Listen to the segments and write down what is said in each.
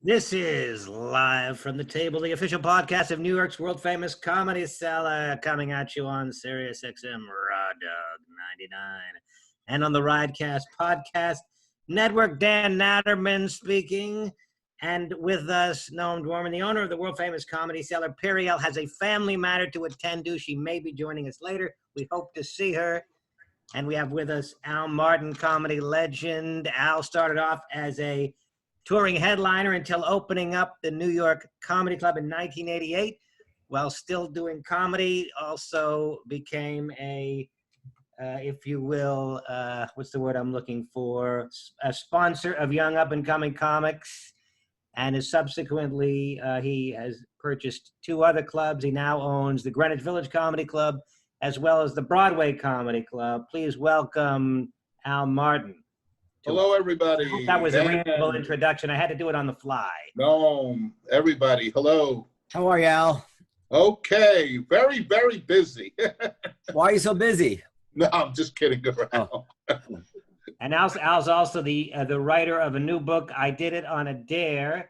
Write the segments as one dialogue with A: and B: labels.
A: This is live from the table, the official podcast of New York's world famous Comedy Cellar, coming at you on Sirius XM Raw Dog 99 and on the Ridecast Podcast Network. Dan Natterman speaking, and with us, Noam Dworman, the owner of the world famous Comedy Cellar. Periel has a family matter to attend to. She may be joining us later. We hope to see her. And we have with us Al Martin, comedy legend. Al started off as a touring headliner until opening up the New York Comedy Club in 1988. While still doing comedy, also became if you will, what's the word I'm looking for? A sponsor of young up-and-coming comics. And is subsequently, he has purchased two other clubs. He now owns the Greenwich Village Comedy Club as well as the Broadway Comedy Club. Please welcome Al Martin.
B: Hello, everybody.
A: That was a reasonable introduction. I had to do it on the fly.
B: No, everybody. Hello.
C: How are you, Al?
B: Okay. Very, very busy.
C: Why are you so busy?
B: No, I'm just kidding around.
C: Oh.
A: And Al's also the writer of a new book, I Did It on a Dare,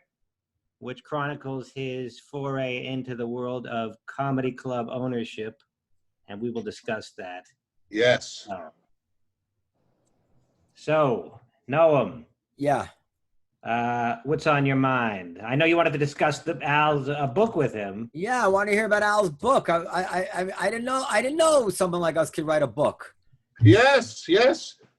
A: which chronicles his foray into the world of comedy club ownership. And we will discuss that.
B: Yes.
A: So, Noam.
C: Yeah.
A: What's on your mind? I know you wanted to discuss Al's book with him.
C: Yeah, I want to hear about Al's book. I didn't know someone like us could write a book.
B: Yes.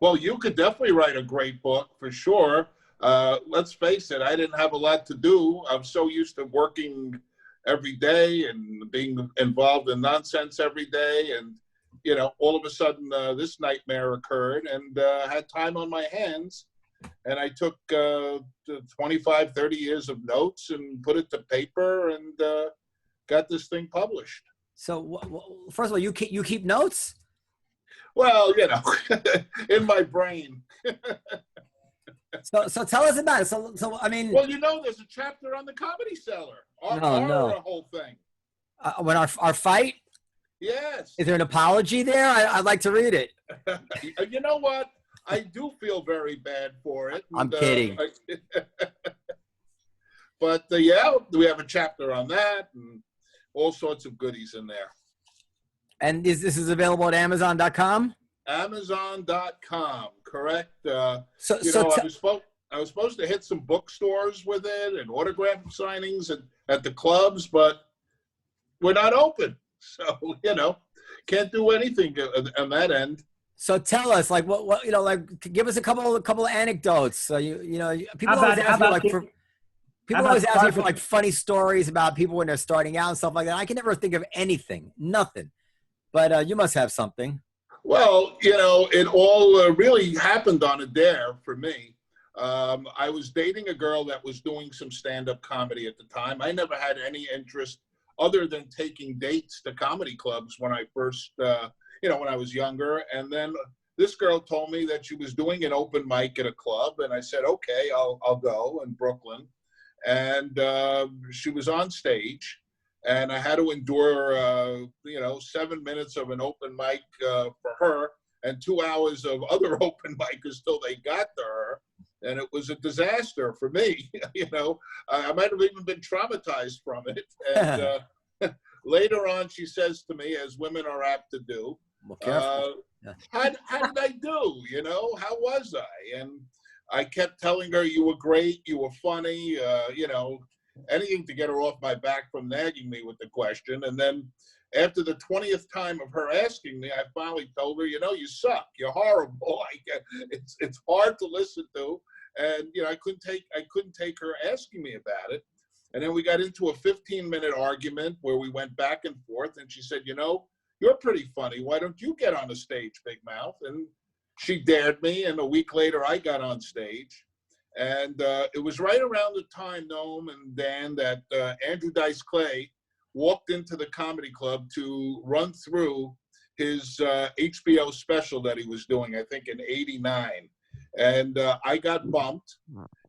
B: Well, you could definitely write a great book for sure. Let's face it, I didn't have a lot to do. I'm so used to working every day and being involved in nonsense every day. And, you know, all of a sudden this nightmare occurred and had time on my hands. And I took 25, 30 years of notes and put it to paper and got this thing published.
C: So, first of all, you keep notes?
B: Well, you know, in my brain.
C: So tell us about it. So I mean.
B: Well, you know, there's a chapter on the Comedy Cellar. Our whole thing.
C: When our fight.
B: Yes.
C: Is there an apology there? I'd like to read it.
B: You know what? I do feel very bad for it.
C: I'm kidding.
B: But yeah, we have a chapter on that and all sorts of goodies in there.
C: And this is available at Amazon.com?
B: Amazon.com, correct. I was supposed to hit some bookstores with it and autograph signings at the clubs, but we're not open. So, you know, can't do anything on that end.
C: So tell us, like, what you know, like, give us a couple of anecdotes. So people always ask me for like funny stories about people when they're starting out and stuff like that. I can never think of anything, nothing. But you must have something.
B: Well, you know, it all really happened on a dare for me. I was dating a girl that was doing some stand-up comedy at the time. I never had any interest other than taking dates to comedy clubs when I first, when I was younger. And then this girl told me that she was doing an open mic at a club. And I said, okay, I'll go in Brooklyn. And she was on stage. And I had to endure, 7 minutes of an open mic for her and 2 hours of other open micers till they got to her. And it was a disaster for me. I might have even been traumatized from it. And later on, she says to me, as women are apt to do, how did I do? How was I? And I kept telling her, you were great, you were funny, anything to get her off my back from nagging me with the question. And then after the 20th time of her asking me, I finally told her, you suck, you're horrible. It's hard to listen to. And, I couldn't take her asking me about it. And then we got into a 15-minute argument where we went back and forth. And she said, you're pretty funny. Why don't you get on the stage, Big Mouth? And she dared me. And a week later, I got on stage. And it was right around the time, Noam and Dan, that Andrew Dice Clay walked into the comedy club to run through his HBO special that he was doing, I think in '89. And I got bumped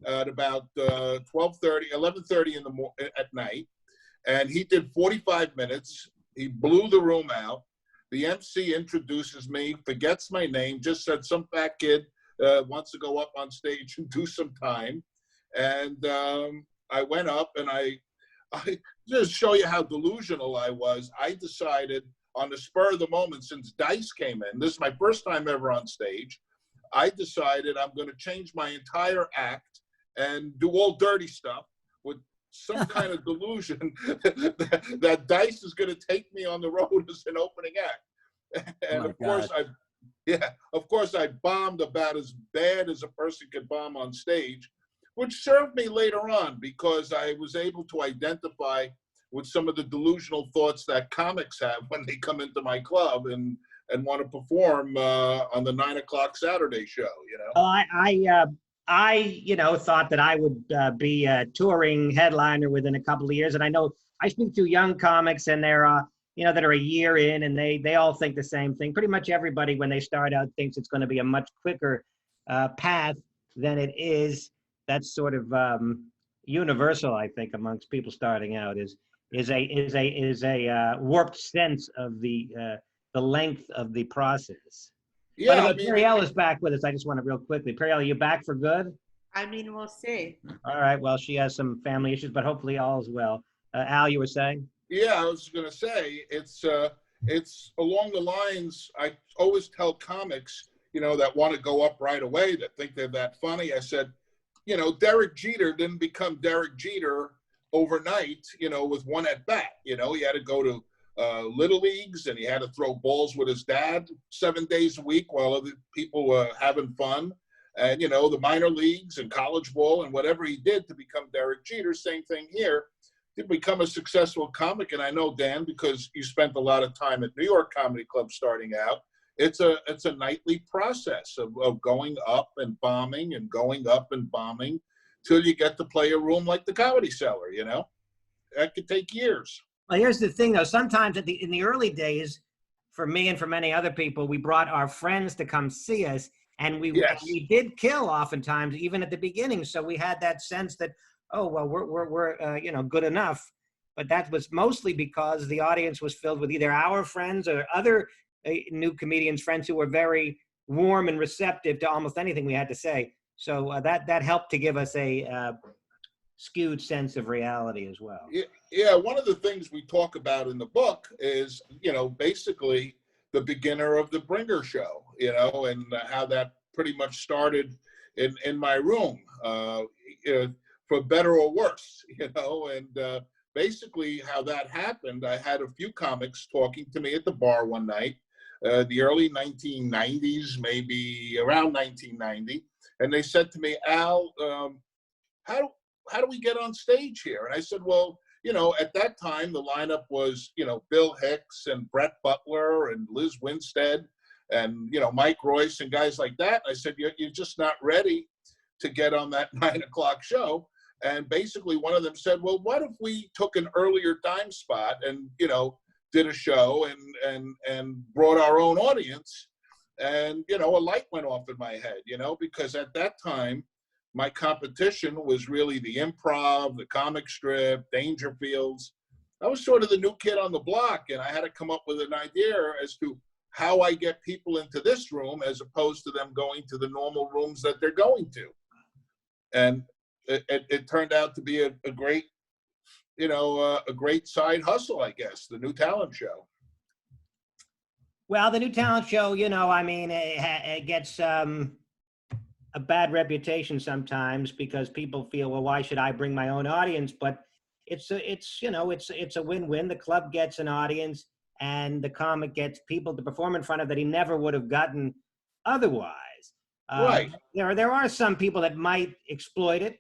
B: at about 11:30 at night. And he did 45 minutes. He blew the room out. The MC introduces me, forgets my name, just said some fat kid wants to go up on stage and do some time. And I went up and I just show you how delusional I was. I decided on the spur of the moment, since Dice came in, this is my first time ever on stage, I decided I'm going to change my entire act and do all dirty stuff with some kind of delusion that Dice is going to take me on the road as an opening act. And of course I bombed about as bad as a person could bomb on stage, which served me later on because I was able to identify with some of the delusional thoughts that comics have when they come into my club and want to perform on the 9 o'clock Saturday show, you know?
A: I thought that I would be a touring headliner within a couple of years. And I know I speak to young comics and they're, that are a year in and they all think the same thing. Pretty much everybody, when they start out, thinks it's going to be a much quicker path than it is. That's sort of universal, I think, amongst people starting out is a warped sense of the length of the process.
B: Yeah,
A: By the way, Periel is back with us. I just want to real quickly. Periel, are you back for good?
D: I mean, we'll see.
A: All right. Well, she has some family issues, but hopefully all is well. Al, you were saying?
B: Yeah, I was going to say it's along the lines. I always tell comics, that want to go up right away, that think they're that funny. I said, Derek Jeter didn't become Derek Jeter overnight, with one at bat. He had to go to little leagues and he had to throw balls with his dad 7 days a week while other people were having fun. And, the minor leagues and college ball and whatever he did to become Derek Jeter, same thing here, to become a successful comic. And I know, Dan, because you spent a lot of time at New York Comedy Club starting out, it's a nightly process of going up and bombing and going up and bombing till you get to play a room like the Comedy Cellar, That could take years.
A: Well, here's the thing, though. Sometimes in the early days, for me and for many other people, we brought our friends to come see us, and we did kill oftentimes, even at the beginning. So we had that sense that, oh, well, we're good enough. But that was mostly because the audience was filled with either our friends or other new comedians' friends who were very warm and receptive to almost anything we had to say. So that helped to give us a skewed sense of reality as well.
B: Yeah, one of the things we talk about in the book is, basically the beginner of the Bringer show, and how that pretty much started in my room, for better or worse, and basically how that happened. I had a few comics talking to me at the bar one night, the early 1990s, maybe around 1990. And they said to me, Al, how do we get on stage here? And I said, well, at that time, the lineup was, Bill Hicks and Brett Butler and Liz Winstead and, Mike Royce and guys like that. I said, you're just not ready to get on that 9 o'clock show. And basically one of them said, well, what if we took an earlier time spot and, did a show and brought our own audience? And, a light went off in my head, because at that time, my competition was really the Improv, the comic strip, Dangerfields. I was sort of the new kid on the block, and I had to come up with an idea as to how I get people into this room as opposed to them going to the normal rooms that they're going to. And it turned out to be a great, a great side hustle, I guess, the New Talent Show.
A: Well, the New Talent Show, it gets a bad reputation sometimes because people feel, well, why should I bring my own audience? But it's a win-win. The club gets an audience and the comic gets people to perform in front of that he never would have gotten otherwise.
B: Right.
A: There are some people that might exploit it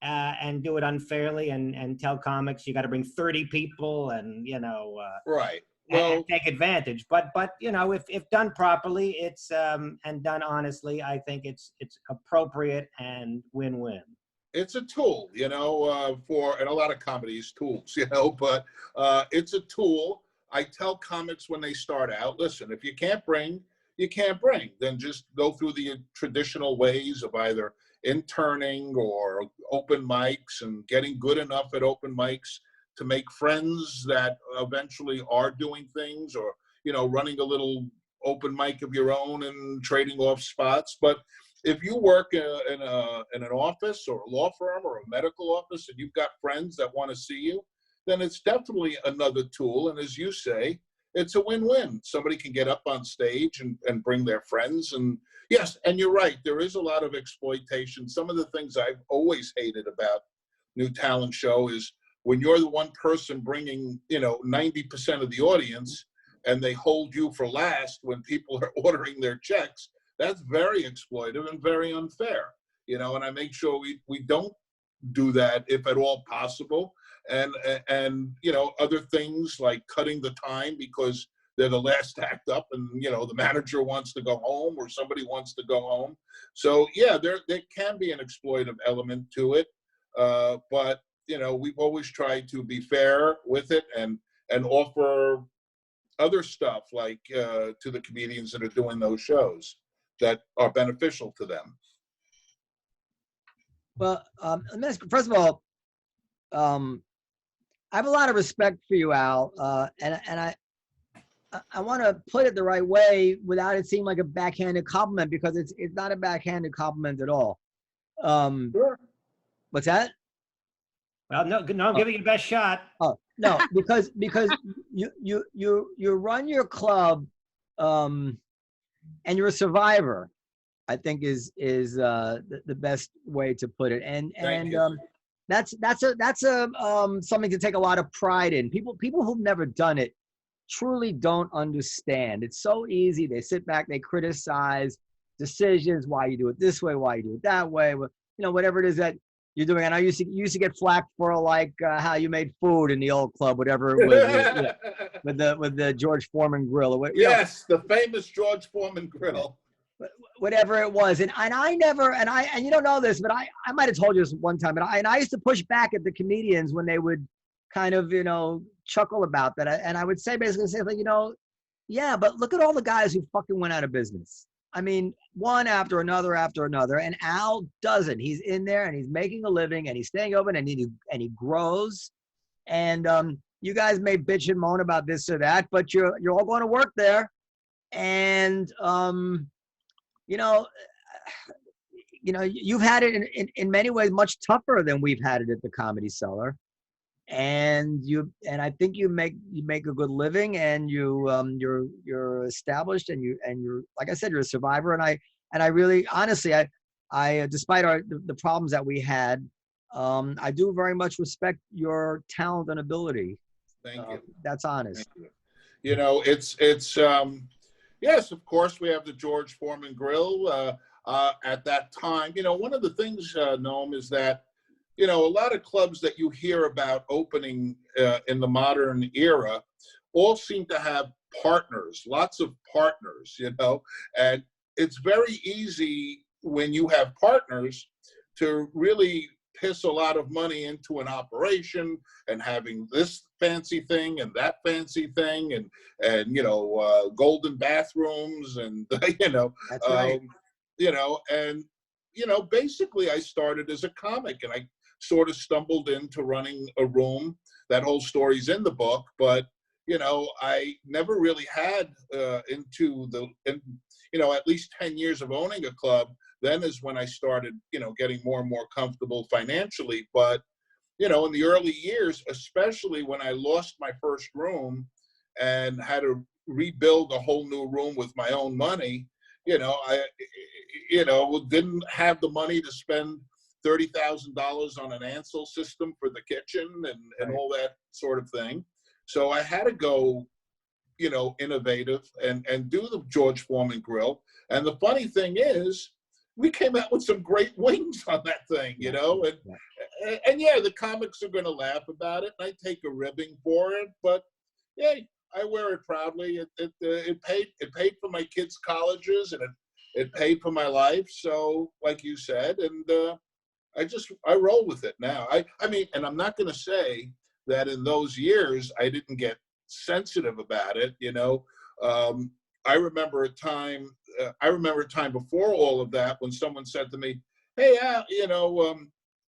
A: and do it unfairly and tell comics you got to bring 30 people and,
B: right.
A: Well, take advantage. But if done properly, it's and done honestly, I think it's appropriate and win-win.
B: It's a tool, and a lot of comedy is tools, but it's a tool. I tell comics when they start out, listen, if you can't bring, you can't bring. Then just go through the traditional ways of either interning or open mics and getting good enough at open mics to make friends that eventually are doing things or, running a little open mic of your own and trading off spots. But if you work in an office or a law firm or a medical office and you've got friends that want to see you, then it's definitely another tool. And as you say, it's a win-win. Somebody can get up on stage and bring their friends. And yes, and you're right, there is a lot of exploitation. Some of the things I've always hated about new talent show is when you're the one person bringing, 90% of the audience, and they hold you for last when people are ordering their checks. That's very exploitive and very unfair, and I make sure we don't do that if at all possible. And other things like cutting the time because they're the last act up and, the manager wants to go home or somebody wants to go home. So yeah, there can be an exploitive element to it. But, we've always tried to be fair with it and offer other stuff like to the comedians that are doing those shows that are beneficial to them.
C: Well, first of all, I have a lot of respect for you, Al, and I want to put it the right way without it seeming like a backhanded compliment, because it's not a backhanded compliment at all.
B: Sure.
C: What's that?
A: Well, no, I'm giving you the best shot.
C: Oh no, because you run your club, and you're a survivor, I think is the best way to put it. And that's something to take a lot of pride in. People who've never done it truly don't understand. It's so easy. They sit back, they criticize decisions, why you do it this way, why you do it that way, whatever it is that you're doing. And I used to get flack for how you made food in the old club, whatever it was, with the George Foreman grill.
B: Yes, the famous George Foreman grill.
C: Whatever it was, and you don't know this, but I might have told you this one time, and I used to push back at the comedians when they would kind of chuckle about that, and I would basically say yeah, but look at all the guys who fucking went out of business. I mean, one after another, and Al doesn't. He's in there and he's making a living and he's staying open and he grows, and you guys may bitch and moan about this or that, but you're all going to work there, and you've had it in many ways much tougher than we've had it at the Comedy Cellar, and I think you make a good living, and you're established, and you're like I said, you're a survivor, and I really honestly I despite the problems that we had, I do very much respect your talent and ability.
B: Thank you.
C: That's honest.
B: Thank you. It's yes, of course, we have the George Foreman grill. At that time, one of the things, Noam, is that, a lot of clubs that you hear about opening in the modern era all seem to have partners, lots of partners, and it's very easy when you have partners to really piss a lot of money into an operation and having this fancy thing and that fancy thing and golden bathrooms and
C: That's right.
B: Basically I started as a comic and I sort of stumbled into running a room. That whole story's in the book, but I never really had at least 10 years of owning a club. Then is when I started, getting more and more comfortable financially. But, in the early years, especially when I lost my first room and had to rebuild a whole new room with my own money, I didn't have the money to spend $30,000 on an Ansel system for the kitchen and all that sort of thing. So I had to go, innovative and do the George Foreman grill. And the funny thing is, we came out with some great wings on that thing, and yeah, the comics are going to laugh about it, and I take a ribbing for it, but yeah, I wear it proudly. It paid for my kids' colleges, and it paid for my life. So, like you said, and I roll with it now. I mean, and I'm not going to say that in those years I didn't get sensitive about it. I remember a time before all of that when someone said to me, "Hey,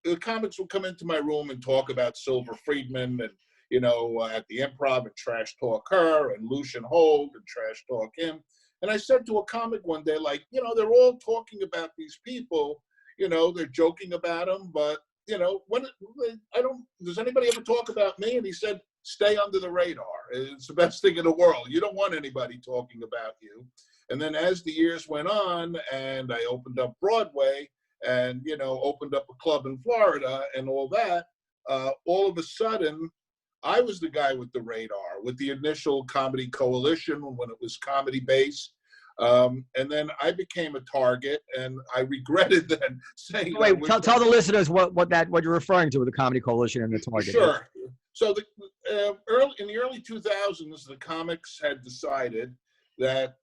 B: the comics will come into my room and talk about Silver Friedman and at the Improv and trash talk her and Lucian Hold and trash talk him." And I said to a comic one day, like, you know, they're all talking about these people, you know, they're joking about them, but, you know, does anybody ever talk about me? And he said, stay under the radar. It's the best thing in the world. You don't want anybody talking about you. And then as the years went on and I opened up Broadway and, you know, opened up a club in Florida and all that, all of a sudden, I was the guy with the radar, with the initial comedy coalition when it was comedy based. And then I became a target, and I regretted then saying.
C: Wait, tell the listeners what you're referring to with the comedy coalition and the target.
B: Sure. So in the early 2000s, the comics had decided that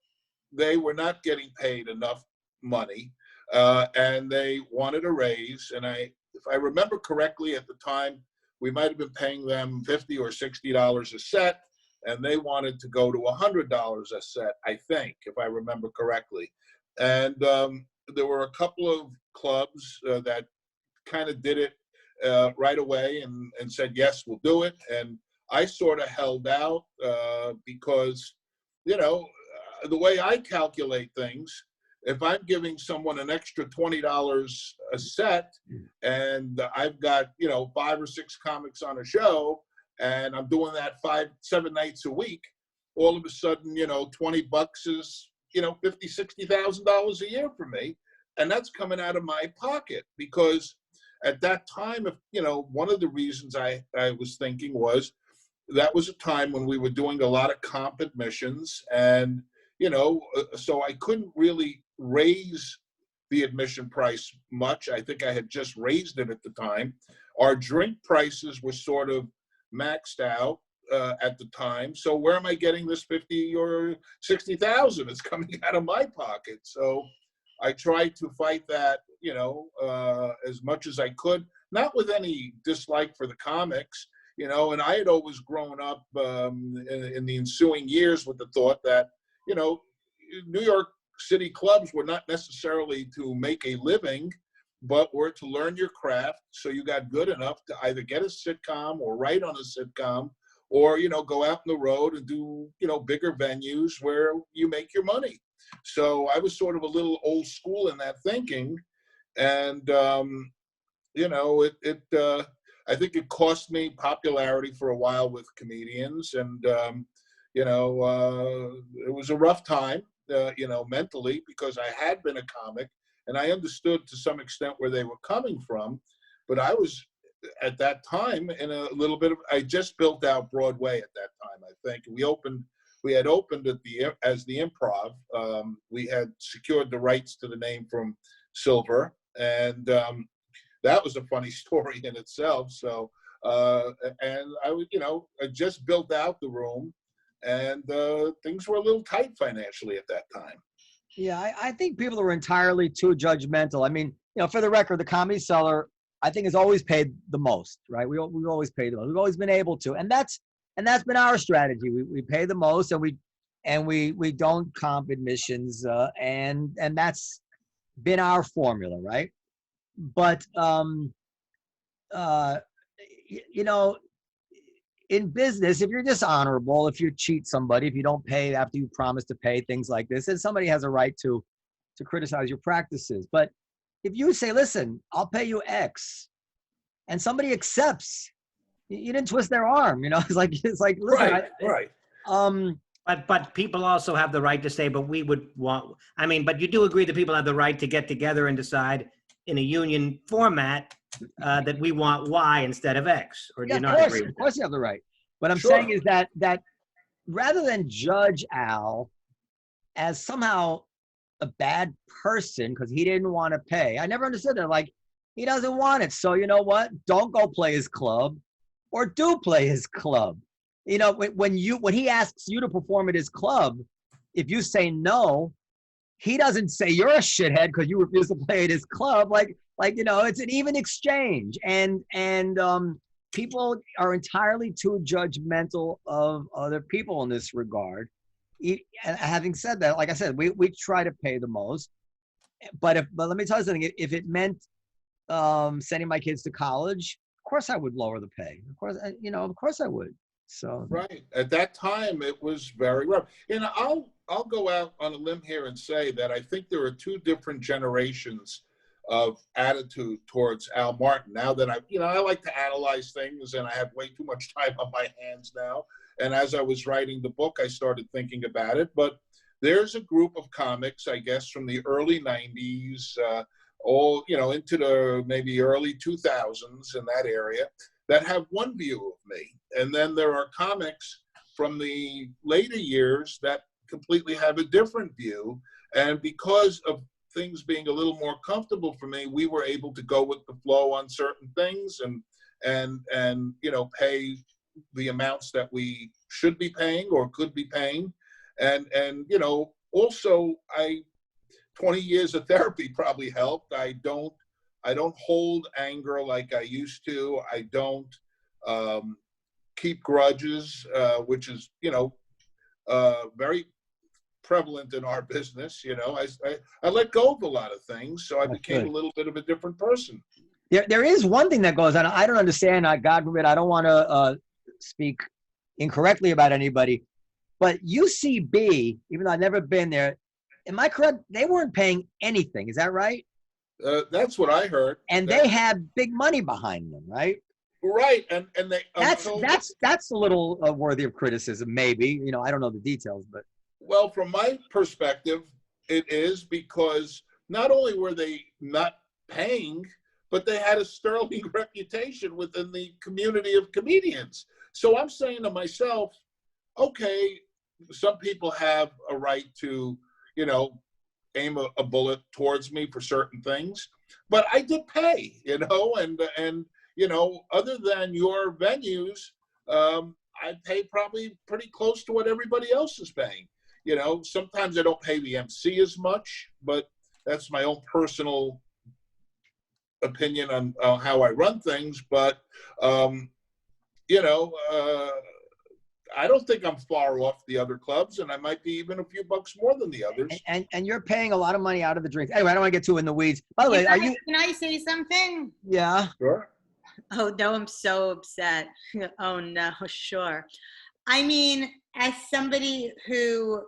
B: they were not getting paid enough money, and they wanted a raise. And if I remember correctly, at the time, we might have been paying them $50 or $60 a set, and they wanted to go to $100 a set, I think, if I remember correctly. And there were a couple of clubs that kind of did it right away and said, yes, we'll do it. And I sort of held out because, you know, the way I calculate things, if I'm giving someone an extra $20 a set and I've got, you know, 5 or 6 comics on a show and I'm doing that 5-7 nights a week, all of a sudden, you know, $20 is, you know, $50,000, $60,000 a year for me. And that's coming out of my pocket because at that time, you know, one of the reasons I was thinking was that was a time when we were doing a lot of comp admissions and, you know, so I couldn't really raise the admission price much. I think I had just raised it at the time. Our drink prices were sort of maxed out at the time. So where am I getting this 50 or 60,000? It's coming out of my pocket. So I tried to fight that, you know, as much as I could, not with any dislike for the comics, you know, and I had always grown up in the ensuing years with the thought that, you know, New York City clubs were not necessarily to make a living, but were to learn your craft. So you got good enough to either get a sitcom or write on a sitcom or, you know, go out on the road and do, you know, bigger venues where you make your money. So I was sort of a little old school in that thinking. And, you know, I think it cost me popularity for a while with comedians. And, you know, it was a rough time, you know, mentally, because I had been a comic and I understood to some extent where they were coming from. But I was, at that time, in a little bit of, I just built out Broadway at that time, I think. We had opened as the Improv. We had secured the rights to the name from Silver. And that was a funny story in itself. So, and I was, you know, I just built out the room. And things were a little tight financially at that time.
C: Yeah, I think people are entirely too judgmental. I mean, you know, for the record, the Comedy Cellar, I think, has always paid the most, right? We always pay the most. We've always been able to, and that's been our strategy. We pay the most, and we don't comp admissions, and that's been our formula, right? But you know, in business, if you're dishonorable, if you cheat somebody, if you don't pay after you promise to pay, things like this, then somebody has a right to criticize your practices. But if you say, listen, I'll pay you X, and somebody accepts, you didn't twist their arm, you know, it's like, listen,
B: right.
A: But people also have the right to say, but we would want, I mean, but you do agree that people have the right to get together and decide in a union format that we want Y instead of X, or do you not agree with that?
C: Of course you have the right. What I'm saying is that rather than judge Al as somehow a bad person because he didn't want to pay, I never understood that. Like, he doesn't want it. So you know what? Don't go play his club, or do play his club. You know, when he asks you to perform at his club, if you say no, he doesn't say you're a shithead because you refuse to play at his club. Like, you know, it's an even exchange. And people are entirely too judgmental of other people in this regard. Having said that, like I said, we try to pay the most. But let me tell you something. If it meant sending my kids to college, of course I would lower the pay. Of course, you know, of course I would. So
B: right at that time, it was very rough. And I'll I'll go out on a limb here and say that I think there are two different generations of attitude towards Al Martin. Now that I like to analyze things, and I have way too much time on my hands now. And as I was writing the book, I started thinking about it. But there's a group of comics, I guess, from the early 90s, into the maybe early 2000s in that area that have one view of me. And then there are comics from the later years that completely have a different view. And because of things being a little more comfortable for me, we were able to go with the flow on certain things and pay the amounts that we should be paying or could be paying. And also 20 years of therapy probably helped. I don't hold anger like I used to. I don't keep grudges, which is, very prevalent in our business. I let go of a lot of things, so I became a little bit of a different person.
C: There is one thing that goes on. I don't understand. God forbid, I don't want to speak incorrectly about anybody, but UCB, even though I've never been there, am I correct? They weren't paying anything. Is that right?
B: That's what I heard.
C: And they had big money behind them, right?
B: Right, and they
C: that's a little worthy of criticism, maybe. I don't know the details, but
B: well, from my perspective, it is, because not only were they not paying, but they had a sterling reputation within the community of comedians. So I'm saying to myself, okay, some people have a right to, aim a bullet towards me for certain things, but I did pay, and other than your venues, I pay probably pretty close to what everybody else is paying. Sometimes I don't pay the MC as much, but that's my own personal opinion on how I run things. But, I don't think I'm far off the other clubs, and I might be even a few bucks more than the others.
C: And you're paying a lot of money out of the drinks. Anyway, I don't want to get too in the weeds. By the way,
D: Can I say something?
C: Yeah.
B: Sure.
D: Oh, no, I'm so upset. Oh, no, sure. I mean, as somebody who,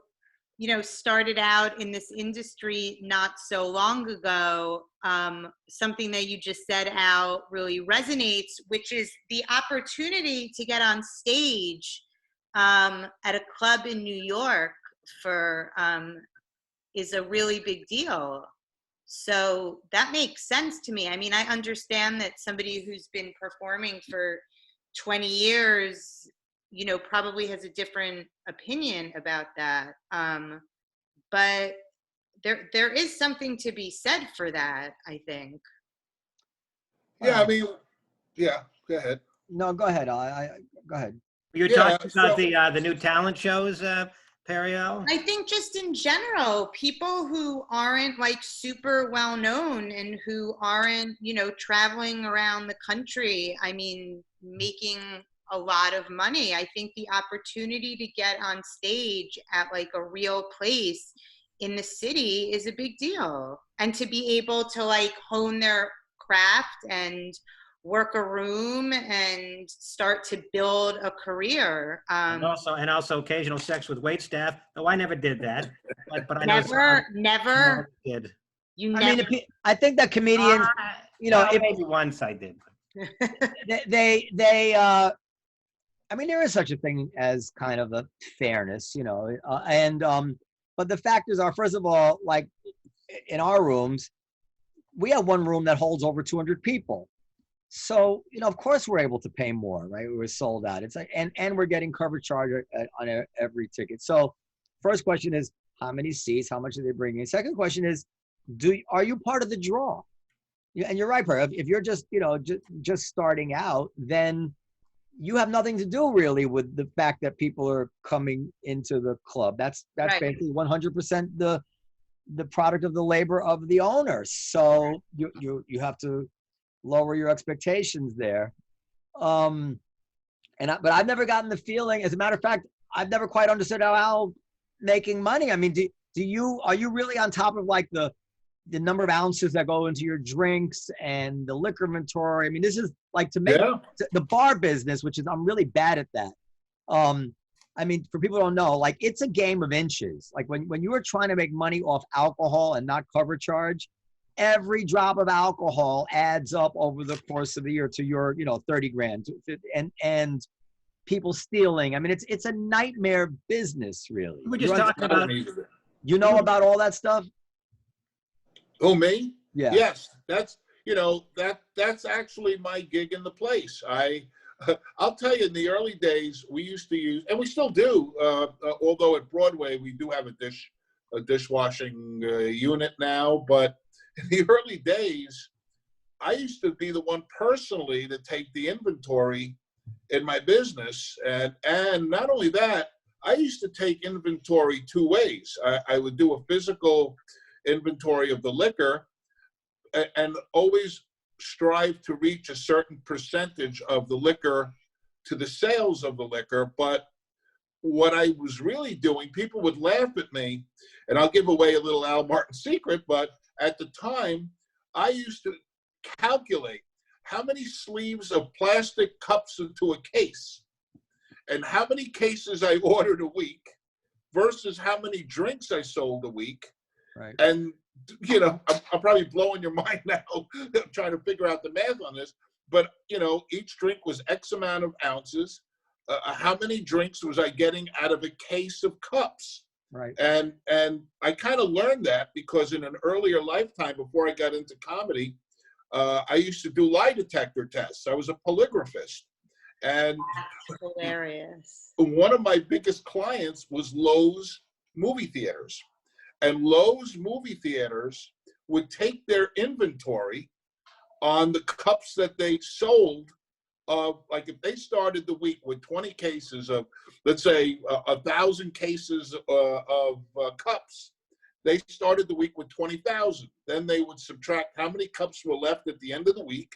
D: started out in this industry not so long ago, something that you just said, Al, really resonates, which is the opportunity to get on stage at a club in New York is a really big deal. So that makes sense to me. I mean, I understand that somebody who's been performing for 20 years, probably has a different opinion about that. But there is something to be said for that, I think.
B: Yeah, I mean, yeah, go ahead.
C: No, go ahead. Go ahead.
A: You're talking about the new talent shows, Periel?
D: I think just in general, people who aren't like super well known and who aren't, traveling around the country, I mean, making a lot of money. I think the opportunity to get on stage at like a real place in the city is a big deal. And to be able to like hone their craft and work a room and start to build a career.
A: And also occasional sex with waitstaff, though I never did that. But I
D: never
A: did.
D: You never.
C: I mean, I think that comedians,
A: maybe once I did.
C: I mean, there is such a thing as kind of a fairness, but the factors are, first of all, like in our rooms, we have one room that holds over 200 people. So, of course we're able to pay more, right? We're sold out. It's like, and we're getting cover charge on every ticket. So first question is, how many seats? How much are they bringing? Second question is, are you part of the draw? And you're right, Per. If you're just, just starting out, then you have nothing to do really with the fact that people are coming into the club. That's right. Basically 100% the product of the labor of the owner. So you have to lower your expectations there. But I've never gotten the feeling, as a matter of fact, I've never quite understood how making money. I mean, are you really on top of like the number of ounces that go into your drinks and the liquor inventory? I mean, this is like to make the bar business, which is, I'm really bad at that. I mean, for people who don't know, like it's a game of inches. Like when you are trying to make money off alcohol and not cover charge, every drop of alcohol adds up over the course of the year to your, 30 grand and people stealing. I mean, it's a nightmare business, really.
A: We're just talking about,
C: you know about all that stuff?
B: Oh, me?
C: Yeah.
B: Yes, that's that's actually my gig in the place. I'll tell you, in the early days, we used to use, and we still do, although at Broadway we do have a dishwashing unit now. But in the early days, I used to be the one personally to take the inventory in my business, and not only that, I used to take inventory two ways. I would do a physical inventory of the liquor, and always strive to reach a certain percentage of the liquor to the sales of the liquor. But what I was really doing, people would laugh at me, and I'll give away a little Al Martin secret, but at the time, I used to calculate how many sleeves of plastic cups into a case and how many cases I ordered a week versus how many drinks I sold a week.
C: Right.
B: And, I'm probably blowing your mind now trying to figure out the math on this, but, each drink was X amount of ounces. How many drinks was I getting out of a case of cups?
C: Right.
B: And I kind of learned that because in an earlier lifetime, before I got into comedy, I used to do lie detector tests. I was a polygraphist. And
D: that's hilarious.
B: One of my biggest clients was Lowe's movie theaters. And Lowe's movie theaters would take their inventory on the cups that they sold. Like if they started the week with 20 cases of, let's say, 1,000 cases of cups, they started the week with 20,000. Then they would subtract how many cups were left at the end of the week,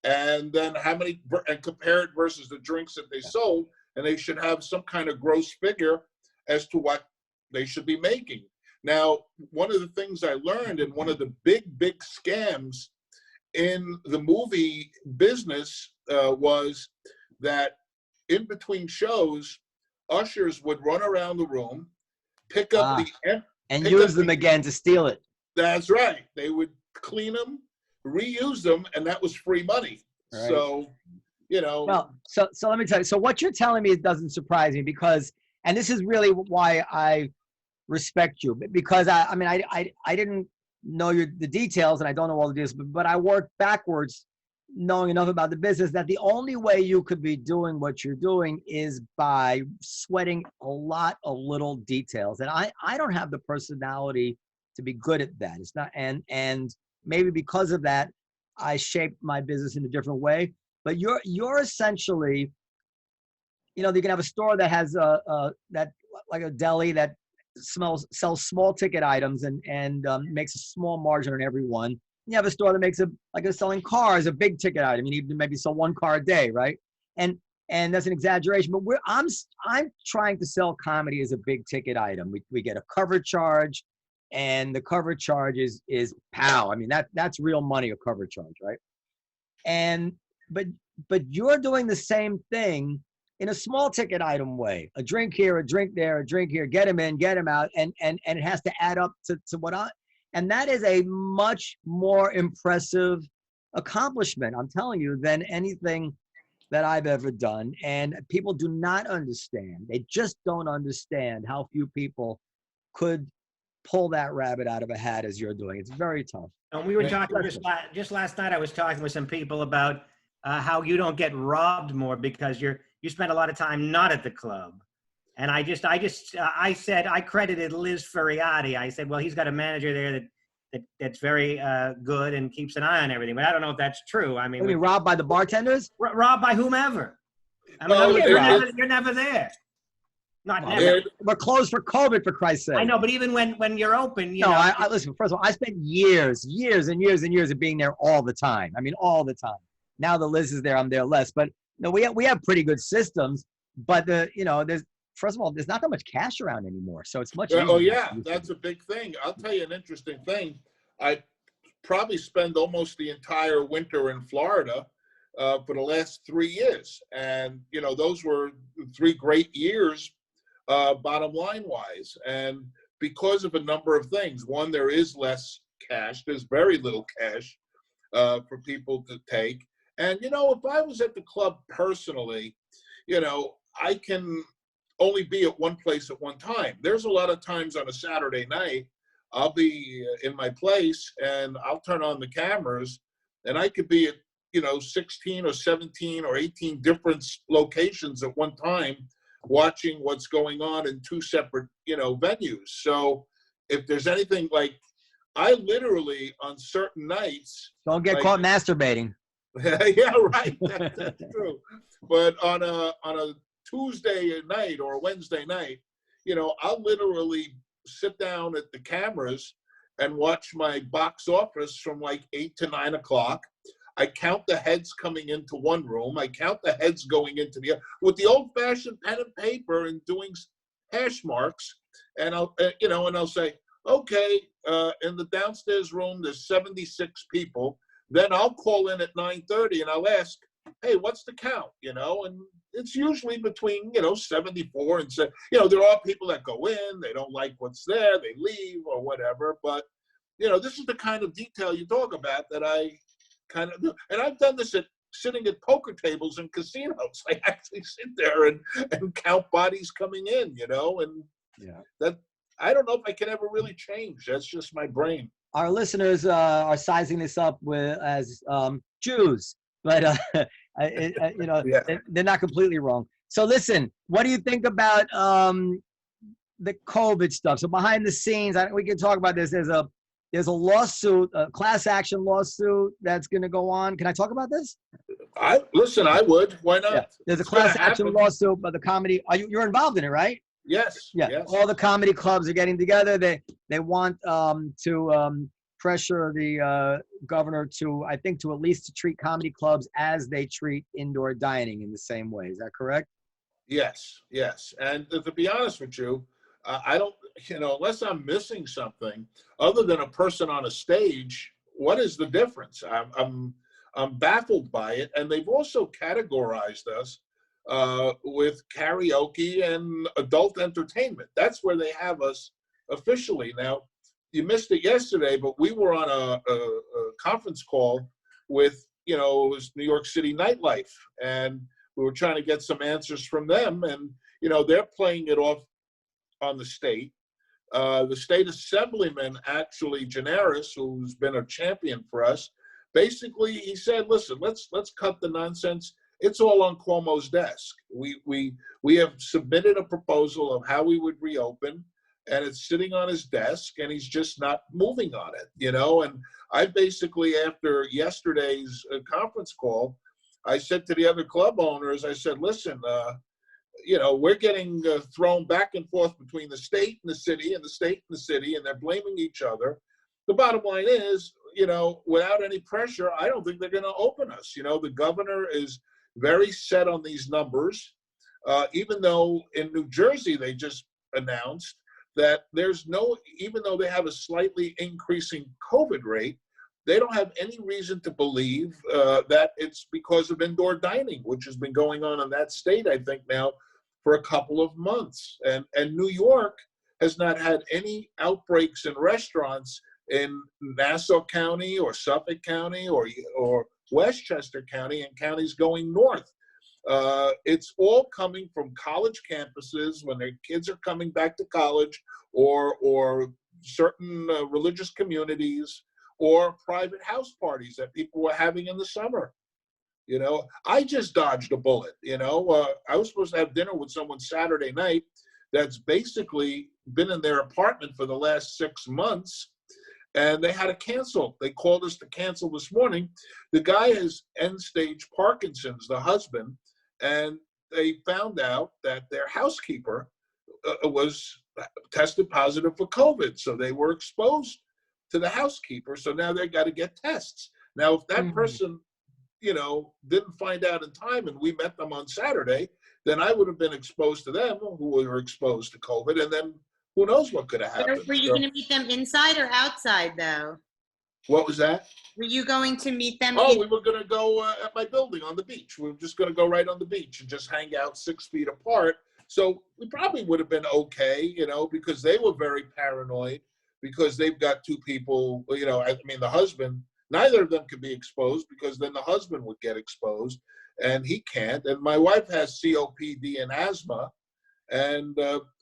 B: and then and compare it versus the drinks that they sold, and they should have some kind of gross figure as to what they should be making. Now, one of the things I learned, and one of the big scams in the movie business was that in between shows, ushers would run around the room, pick up
C: and use them again to steal it.
B: That's right. They would clean them, reuse them, and that was free money. Right. So,
C: Well, so let me tell you. So what you're telling me doesn't surprise me because, and this is really why I respect you, because I didn't know the details, and I don't know all the details, but I worked backwards, knowing enough about the business that the only way you could be doing what you're doing is by sweating a lot of little details. And I don't have the personality to be good at that. It's not, and maybe because of that, I shaped my business in a different way. But you're essentially, you can have a store that has that like a deli that sells small ticket items and makes a small margin on every one. You have a store that makes selling cars, a big ticket item. You need to maybe sell one car a day, right? And that's an exaggeration, but I'm trying to sell comedy as a big ticket item. We get a cover charge, and the cover charge is pow. I mean that's real money, a cover charge, right? And but you're doing the same thing in a small ticket item way. A drink here, a drink there, a drink here, get them in, get them out, and it has to add up to what and that is a much more impressive accomplishment, I'm telling you, than anything that I've ever done. And people do not understand. They just don't understand how few people could pull that rabbit out of a hat as you're doing. It's very tough.
A: And we were talking just last night. I was talking with some people about how you don't get robbed more because you spend a lot of time not at the club. And I said, I credited Liz Furiati. I said, well, he's got a manager there that's very good and keeps an eye on everything. But I don't know if that's true. I mean,
C: robbed by the bartenders?
A: Robbed by whomever. I mean, you're never there. Not never.
C: We're closed for COVID, for Christ's sake.
A: I know, but even when you're open, you
C: know.
A: I
C: listen, first of all, I spent years and years of being there all the time. I mean, all the time. Now the Liz is there, I'm there less. But no, we have pretty good systems. But there's first of all, there's not that much cash around anymore, so it's much easier.
B: Oh yeah, that's a big thing. I'll tell you an interesting thing. I probably spend almost the entire winter in Florida for the last 3 years, and those were 3 great years bottom line wise. And because of a number of things, one, there is less cash. There's very little cash for people to take. And, you know, if I was at the club personally, you know, I can only be at one place at one time. There's a lot of times on a Saturday night, I'll be in my place and I'll turn on the cameras and I could be at, you know, 16 or 17 or 18 different locations at one time, watching what's going on in two separate, you know, venues. So if there's anything like, I literally on certain nights.
C: Don't get caught masturbating.
B: Yeah, right. That's true. But on a Tuesday night or a Wednesday night, you know, I'll literally sit down at the cameras and watch my box office from like 8 to 9 o'clock. I count the heads coming into one room. I count the heads going into the other with the old-fashioned pen and paper and doing hash marks. And I'll, you know, and I'll say, okay, in the downstairs room, there's 76 people. Then I'll call in at 9:30 and I'll ask, hey, what's the count? You know, and it's usually between, you know, 74 and, you know, there are people that go in, they don't like what's there, they leave or whatever. But, you know, this is the kind of detail you talk about that I kind of do. And I've done this sitting at poker tables in casinos. I actually sit there and count bodies coming in, you know, and that, I don't know if I can ever really change. That's just my brain.
C: Our listeners are sizing this up as Jews, but you know, they're not completely wrong. So listen, what do you think about the COVID stuff? So behind the scenes, we can talk about this. There's a lawsuit, a class action lawsuit that's going to go on. Can I talk about this?
B: I would. Why not?
C: Yeah. There's a class action lawsuit by the comedy. You're involved in it, right?
B: Yes.
C: Yeah.
B: Yes.
C: All the comedy clubs are getting together. They want to pressure the governor to, I think, to at least to treat comedy clubs as they treat indoor dining in the same way. Is that correct?
B: Yes. Yes. And to be honest with you, I don't, you know, unless I'm missing something other than a person on a stage, what is the difference? I'm baffled by it. And they've also categorized us with karaoke and adult entertainment. That's where they have us officially. Now, you missed it yesterday, but we were on a conference call with, you know, it was New York City nightlife, and we were trying to get some answers from them. And, you know, they're playing it off on the state. The state assemblyman, actually, Generis, who's been a champion for us, basically he said, listen, let's cut the nonsense. It's all on Cuomo's desk. We have submitted a proposal of how we would reopen, and it's sitting on his desk, and he's just not moving on it, you know. And I basically, after yesterday's conference call, I said to the other club owners, I said, listen, you know, we're getting thrown back and forth between the state and the city and the state and the city, and they're blaming each other. The bottom line is, you know, without any pressure, I don't think they're going to open us. You know, the governor is very set on these numbers, even though in New Jersey they just announced that there's no, even though they have a slightly increasing COVID rate, they don't have any reason to believe that it's because of indoor dining, which has been going on in that state, I think, now for a couple of months. And New York has not had any outbreaks in restaurants in Nassau County or Suffolk County or Westchester County and counties going north. It's all coming from college campuses when their kids are coming back to college, or certain religious communities, or private house parties that people were having in the summer. You know, I just dodged a bullet. You know, I was supposed to have dinner with someone Saturday night that's basically been in their apartment for the last 6 months, and they had to cancel. They called us to cancel this morning. The guy has end-stage Parkinson's, the husband, and they found out that their housekeeper was tested positive for COVID, so they were exposed to the housekeeper. So now they got to get tests. Now, if that person, you know, didn't find out in time and we met them on Saturday, then I would have been exposed to them who were exposed to COVID, and then who knows what could have happened.
D: Were you going to meet them inside or outside, though?
B: What was that?
D: Were you going to meet them?
B: Oh, we were going to go at my building on the beach. We were just going to go right on the beach and just hang out 6 feet apart So we probably would have been okay, because they were very paranoid because they've got two people, I mean, the husband, neither of them could be exposed because then the husband would get exposed and he can't. And my wife has COPD and asthma. And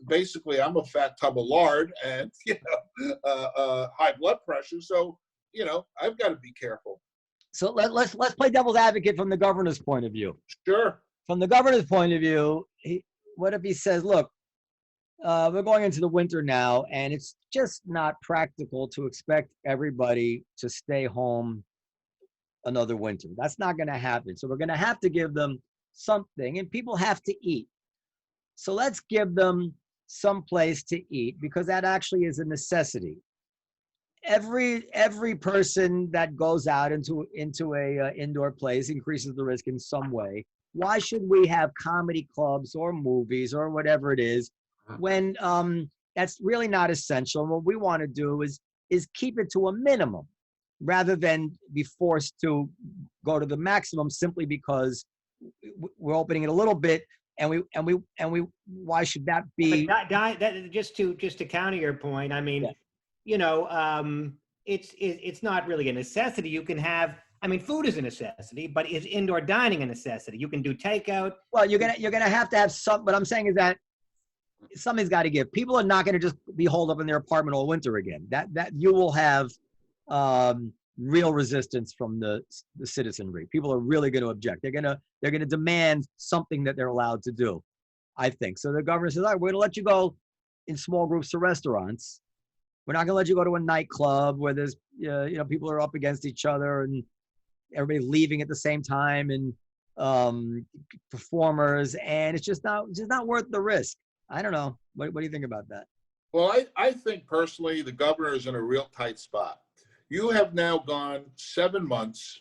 B: basically, I'm a fat tub of lard and, high blood pressure. So, I've got to be careful.
C: So let's play devil's advocate from the governor's point of view.
B: Sure.
C: From the governor's point of view, what if he says, look, we're going into the winter now, and it's just not practical to expect everybody to stay home another winter. That's not going to happen. So we're going to have to give them something, and people have to eat. So let's give them some place to eat because that actually is a necessity. Every person that goes out into a indoor place increases the risk in some way. Why should we have comedy clubs or movies or whatever it is when that's really not essential? And what we want to do is keep it to a minimum rather than be forced to go to the maximum simply because we're opening it a little bit. And we why should that be?
A: That just to counter your point, I mean, it's not really a necessity. You can have, food is a necessity, but is indoor dining a necessity? You can do takeout.
C: Well, you're gonna have to have some. What I'm saying is that something's got to give. People are not gonna just be holed up in their apartment all winter again. That you will have real resistance from the citizenry. People are really going to object. They're going to demand something that they're allowed to do, I think. So the governor says, all right, we're going to let you go in small groups to restaurants. We're not going to let you go to a nightclub where there's, people are up against each other and everybody's leaving at the same time and performers. And it's just not worth the risk. I don't know. What do you think about that?
B: Well, I think personally, the governor is in a real tight spot. You have now gone 7 months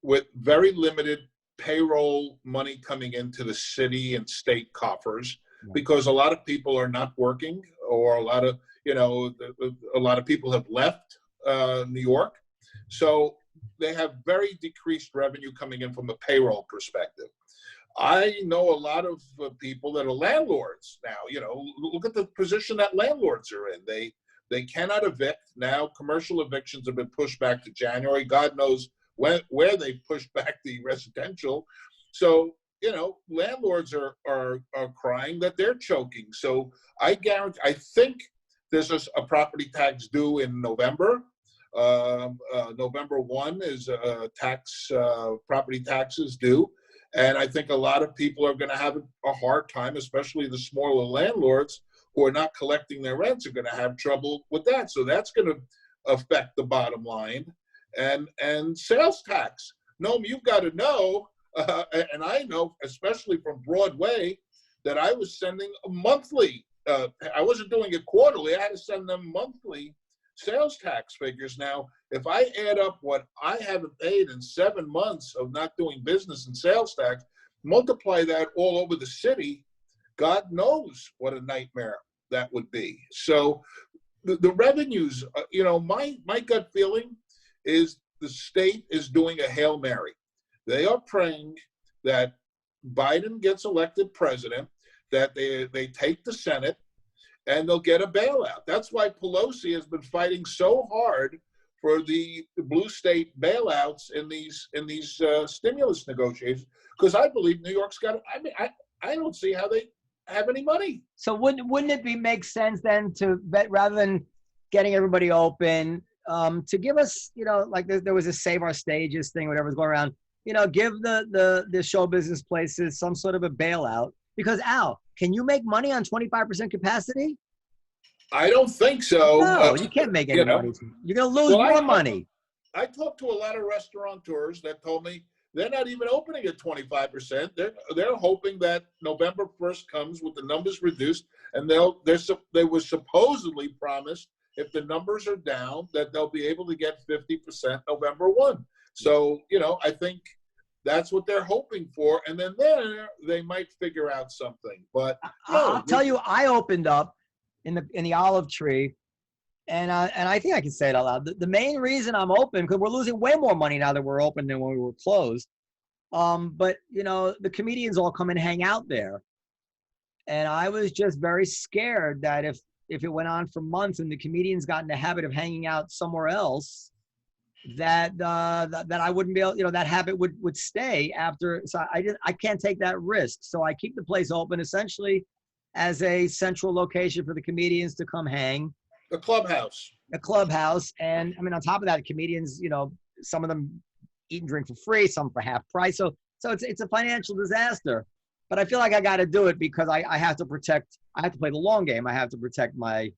B: with very limited payroll money coming into the city and state coffers because a lot of people are not working or a lot of people have left New York. So they have very decreased revenue coming in from a payroll perspective. I know a lot of people that are landlords now, look at the position that landlords are in. They cannot evict. Now commercial evictions have been pushed back to January. God knows where they pushed back the residential. So, landlords are crying that they're choking. So I think there's a property tax due in November. November 1 is property taxes due. And I think a lot of people are going to have a hard time, especially the smaller landlords who are not collecting their rents are going to have trouble with that. So that's going to affect the bottom line. And sales tax. Noam, you've got to know, and I know, especially from Broadway, that I was sending a monthly, I wasn't doing it quarterly, I had to send them monthly sales tax figures. Now, if I add up what I haven't paid in 7 months of not doing business in sales tax, multiply that all over the city, God knows what a nightmare that would be. So the revenues, my gut feeling is the state is doing a Hail Mary. They are praying that Biden gets elected president, that they take the Senate, and they'll get a bailout. That's why Pelosi has been fighting so hard for the blue state bailouts in these stimulus negotiations, because I believe New York's got. I don't see how they have any money.
C: So wouldn't it make sense then to bet rather than getting everybody open, to give us, like there was a Save Our Stages thing, whatever's going around, give the show business places some sort of a bailout. Because Al, can you make money on 25% capacity?
B: I don't think so.
C: No, you can't make any money. You're going to lose more money.
B: I talked to a lot of restaurateurs that told me they're not even opening at 25%. They're hoping that November 1st comes with the numbers reduced, and they were supposedly promised if the numbers are down that they'll be able to get 50% November 1. So, I think that's what they're hoping for, and then there they might figure out something. But
C: I'll tell you, I opened up in the olive tree, and I think I can say it out loud. The main reason I'm open, because we're losing way more money now that we're open than when we were closed. But the comedians all come and hang out there, And I was just very scared that if it went on for months and the comedians got in the habit of hanging out somewhere else, that I wouldn't be able, that habit would stay after. So I can't take that risk. So I keep the place open essentially as a central location for the comedians to come hang.
B: A clubhouse.
C: A clubhouse. And I mean, on top of that, comedians, some of them eat and drink for free, some for half price. So it's a financial disaster. But I feel like I got to do it because I have to play the long game. I have to protect my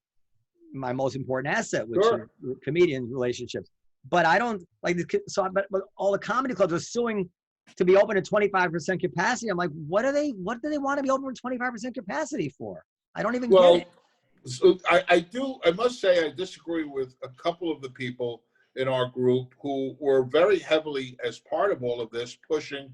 C: most important asset, which are comedian relationships. But I don't like but all the comedy clubs are suing to be open at 25% capacity. I'm like, what do they want to be open at 25% capacity for? I don't even get it.
B: So I must say I disagree with a couple of the people in our group who were very heavily, as part of all of this, pushing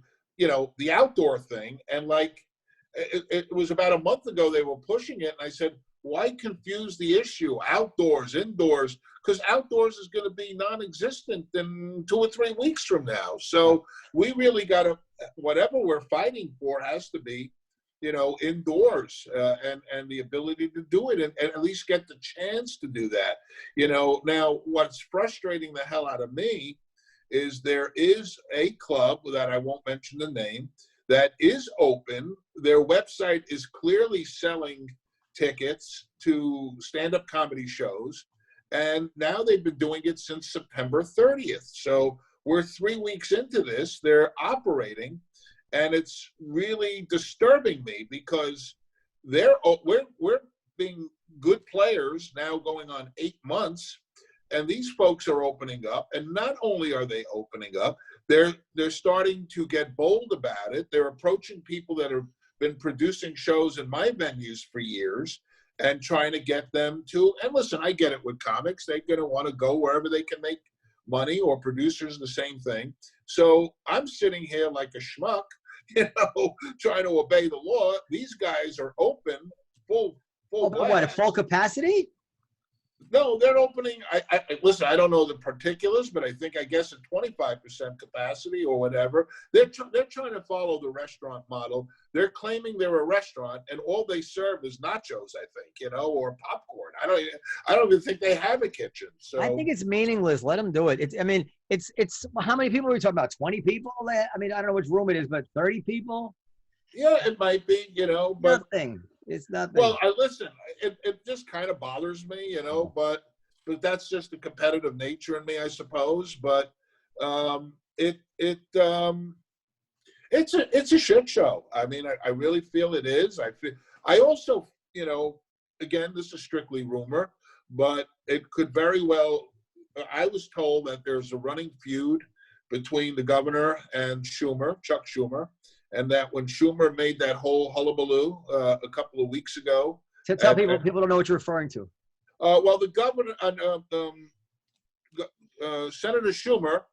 B: the outdoor thing. And like, it was about a month ago they were pushing it. And I said, why confuse the issue? Outdoors, indoors, because outdoors is going to be non-existent in 2 or 3 weeks from now. So we really got to, whatever we're fighting for has to be, indoors, and the ability to do it and at least get the chance to do that. Now what's frustrating the hell out of me is there is a club that I won't mention the name that is open. Their website is clearly selling tickets to stand-up comedy shows, and now they've been doing it since September 30th. So we're 3 weeks into this. They're operating, and it's really disturbing me because we're being good players now going on 8 months. And these folks are opening up, and not only are they opening up, they're starting to get bold about it. They're approaching people that have been producing shows in my venues for years and trying to get them to. And listen, I get it with comics; they're going to want to go wherever they can make money, or producers the same thing. So I'm sitting here like a schmuck, trying to obey the law. These guys are open, full.
C: What, at full capacity?
B: No, they're opening. Listen, I don't know the particulars, but I guess at 25% capacity or whatever. They're trying to follow the restaurant model. They're claiming they're a restaurant, and all they serve is nachos, I think, or popcorn. I don't even think they have a kitchen. So
C: I think it's meaningless. Let them do it. It's how many people are we talking about? 20 people? I don't know which room it is, but 30 people?
B: Yeah, it might be, but
C: nothing. It's nothing.
B: Well, listen, it just kind of bothers me, but that's just the competitive nature in me, I suppose. But it's a shit show. I mean, I really feel it is. I also, again, this is strictly rumor, but it could very well. I was told that there's a running feud between the governor and Chuck Schumer. And that when Schumer made that whole hullabaloo a couple of weeks ago.
C: To tell people don't know what you're referring to.
B: Well, the governor, Senator Schumer,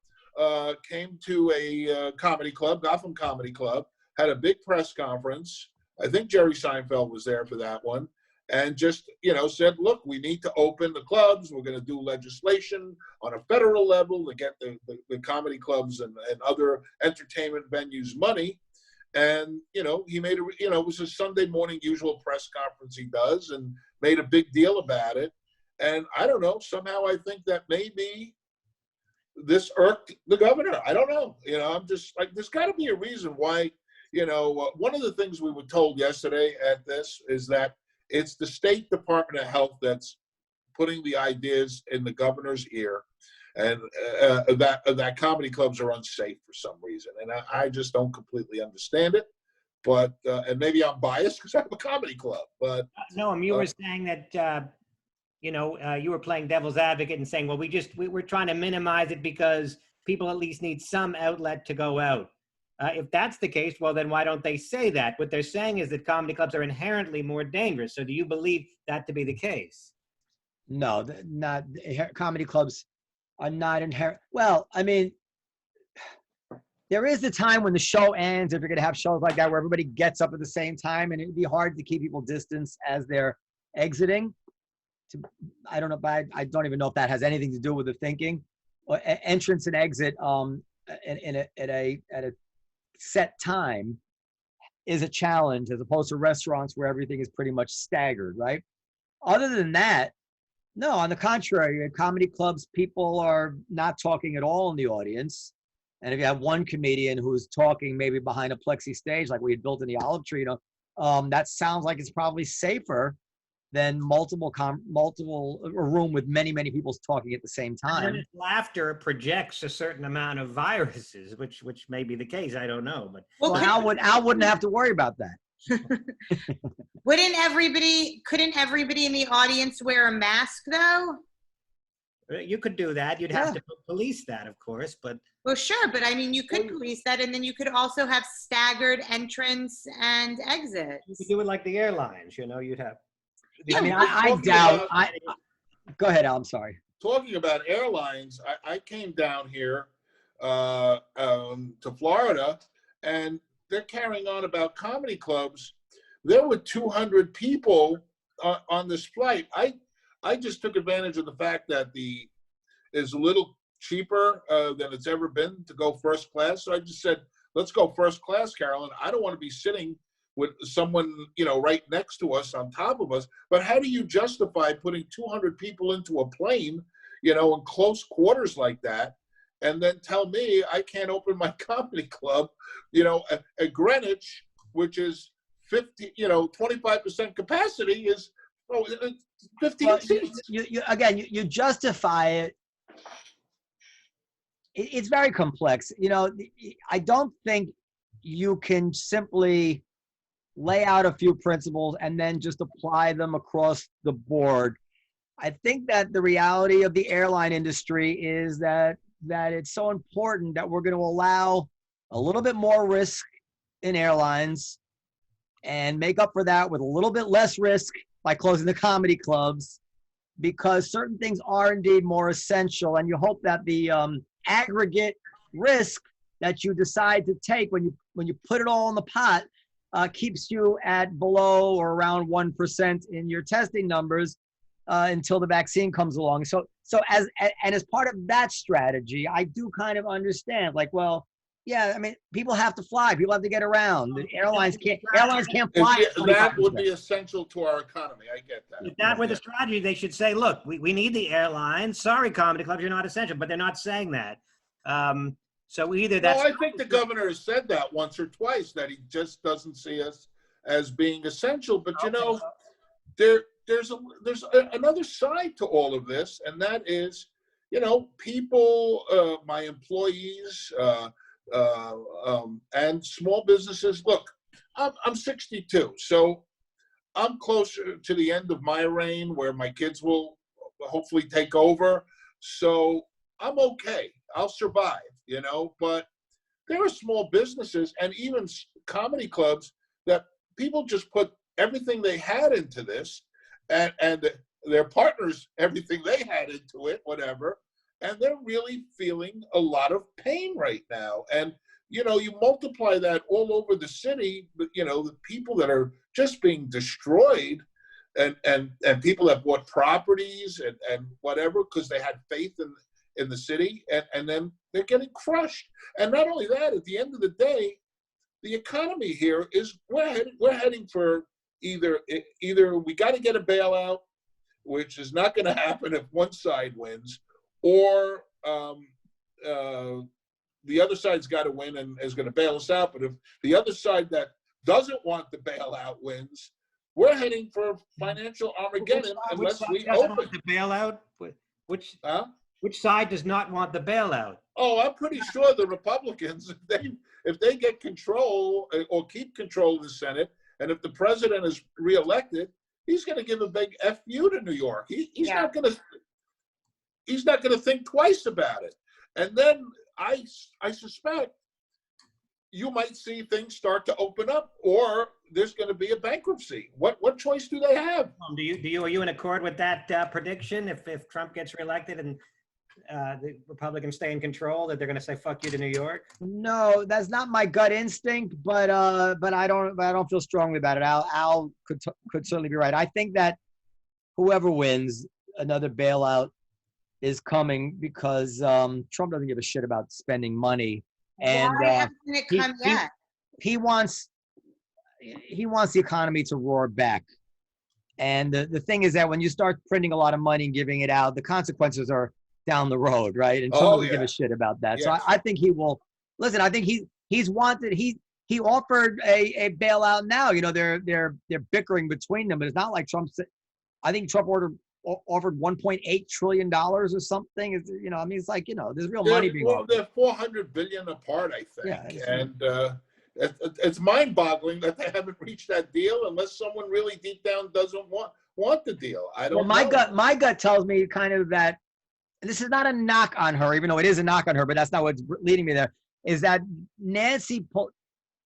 B: came to a comedy club, Gotham Comedy Club, had a big press conference. I think Jerry Seinfeld was there for that one. And just, said, look, we need to open the clubs. We're going to do legislation on a federal level to get the comedy clubs and other entertainment venues money. And, he made it was a Sunday morning usual press conference he does, and made a big deal about it. And I don't know, somehow I think that maybe this irked the governor. I don't know. I'm just like, there's got to be a reason why, one of the things we were told yesterday at this is that it's the State Department of Health that's putting the ideas in the governor's ear. And that comedy clubs are unsafe for some reason, and I just don't completely understand it. But and maybe I'm biased because I have a comedy club. But
A: Noam, you were saying that you were playing devil's advocate and saying, well, we're trying to minimize it because people at least need some outlet to go out. If that's the case, well, then why don't they say that? What they're saying is that comedy clubs are inherently more dangerous. So do you believe that to be the case?
C: No, not comedy clubs. Are not inherent. Well, I mean, there is the time when the show ends, if you're going to have shows like that where everybody gets up at the same time, and it'd be hard to keep people distance as they're exiting. I don't know, but I don't even know if that has anything to do with the thinking. Entrance and exit at a set time is a challenge as opposed to restaurants where everything is pretty much staggered, right? Other than that, no, on the contrary, at comedy clubs, people are not talking at all in the audience. And if you have one comedian who's talking maybe behind a plexi stage like we had built in the Olive Tree, that sounds like it's probably safer than a room with many people talking at the same time.
A: And laughter projects a certain amount of viruses, which may be the case. I don't know, but
C: well, Al wouldn't have to worry about that.
D: Couldn't everybody in the audience wear a mask though?
A: You could do that. You'd have to police that, of course, but.
D: Well, sure, but I mean, you could police that, and then you could also have staggered entrance and exits.
A: You could do it like the airlines, you'd have.
C: I mean, I doubt. Go ahead, Al. I'm sorry.
B: Talking about airlines, I came down here to Florida, and they're carrying on about comedy clubs. There were 200 people on this flight. I just took advantage of the fact that is a little cheaper than it's ever been to go first class. So I just said, let's go first class, Carolyn. I don't want to be sitting with someone, right next to us, on top of us. But how do you justify putting 200 people into a plane, in close quarters like that, and then tell me I can't open my comedy club, at Greenwich, which is 25% capacity is 15 seats.
C: You justify it. It's very complex. I don't think you can simply lay out a few principles and then just apply them across the board. I think that the reality of the airline industry is that it's so important that we're going to allow a little bit more risk in airlines and make up for that with a little bit less risk by closing the comedy clubs, because certain things are indeed more essential. And you hope that the aggregate risk that you decide to take when you put it all in the pot keeps you at below or around 1% in your testing numbers until the vaccine comes along. So as part of that strategy, I do kind of understand, yeah, I mean, people have to fly. People have to get around. The airlines can't fly.
B: That would be essential to our economy. I get that.
A: If that were the strategy, they should say, look, we need the airlines. Sorry, comedy clubs, you're not essential. But they're not saying that. So either that's...
B: No, I think the governor has said that once or twice, that he just doesn't see us as being essential. But, there's another side to all of this, and that is, people, my employees, and small businesses. Look, I'm 62, so I'm closer to the end of my reign where my kids will hopefully take over. So I'm okay. I'll survive, but there are small businesses and even comedy clubs that people just put everything they had into this, and their partners, everything they had into it, whatever. And they're really feeling a lot of pain right now. And, you multiply that all over the city, but, the people that are just being destroyed and people that bought properties and whatever, because they had faith in the city, and then they're getting crushed. And not only that, at the end of the day, the economy here is, we're heading for either we got to get a bailout, which is not going to happen if one side wins, or the other side's got to win and is going to bail us out. But if the other side that doesn't want the bailout wins, we're heading for financial Armageddon unless we open
A: the bailout. Which side does not want the bailout?
B: Oh, I'm pretty sure the Republicans, if they get control or keep control of the Senate, and if the president is reelected, he's going to give a big FU to New York. He's not going to think twice about it. And then I suspect you might see things start to open up, or there's going to be a bankruptcy. What choice do they have?
A: Are you in accord with that prediction? If Trump gets reelected and the Republicans stay in control, that they're going to say "fuck you" to New York?
C: No, that's not my gut instinct, but I don't feel strongly about it. Al could certainly be right. I think that whoever wins, another bailout is coming, because Trump doesn't give a shit about spending money, and
D: why hasn't it come yet?
C: He wants. he wants the economy to roar back. And the thing is that when you start printing a lot of money and giving it out, the consequences are down the road, right? And Trump doesn't give a shit about that. Yes. So I think he will. Listen, I think he's wanted. He offered a bailout now. You know, they're bickering between them, but it's not like Trump said. I think Trump offered $1.8 trillion or something. It's, you know, I mean, it's like, you know, there's real money being offered.
B: They're $400 billion apart, I think. Yeah, and it's mind-boggling that they haven't reached that deal unless someone really deep down doesn't want the deal. I don't know.
C: My gut tells me kind of that, and this is not a knock on her, even though it is a knock on her, but that's not what's leading me there, is that Nancy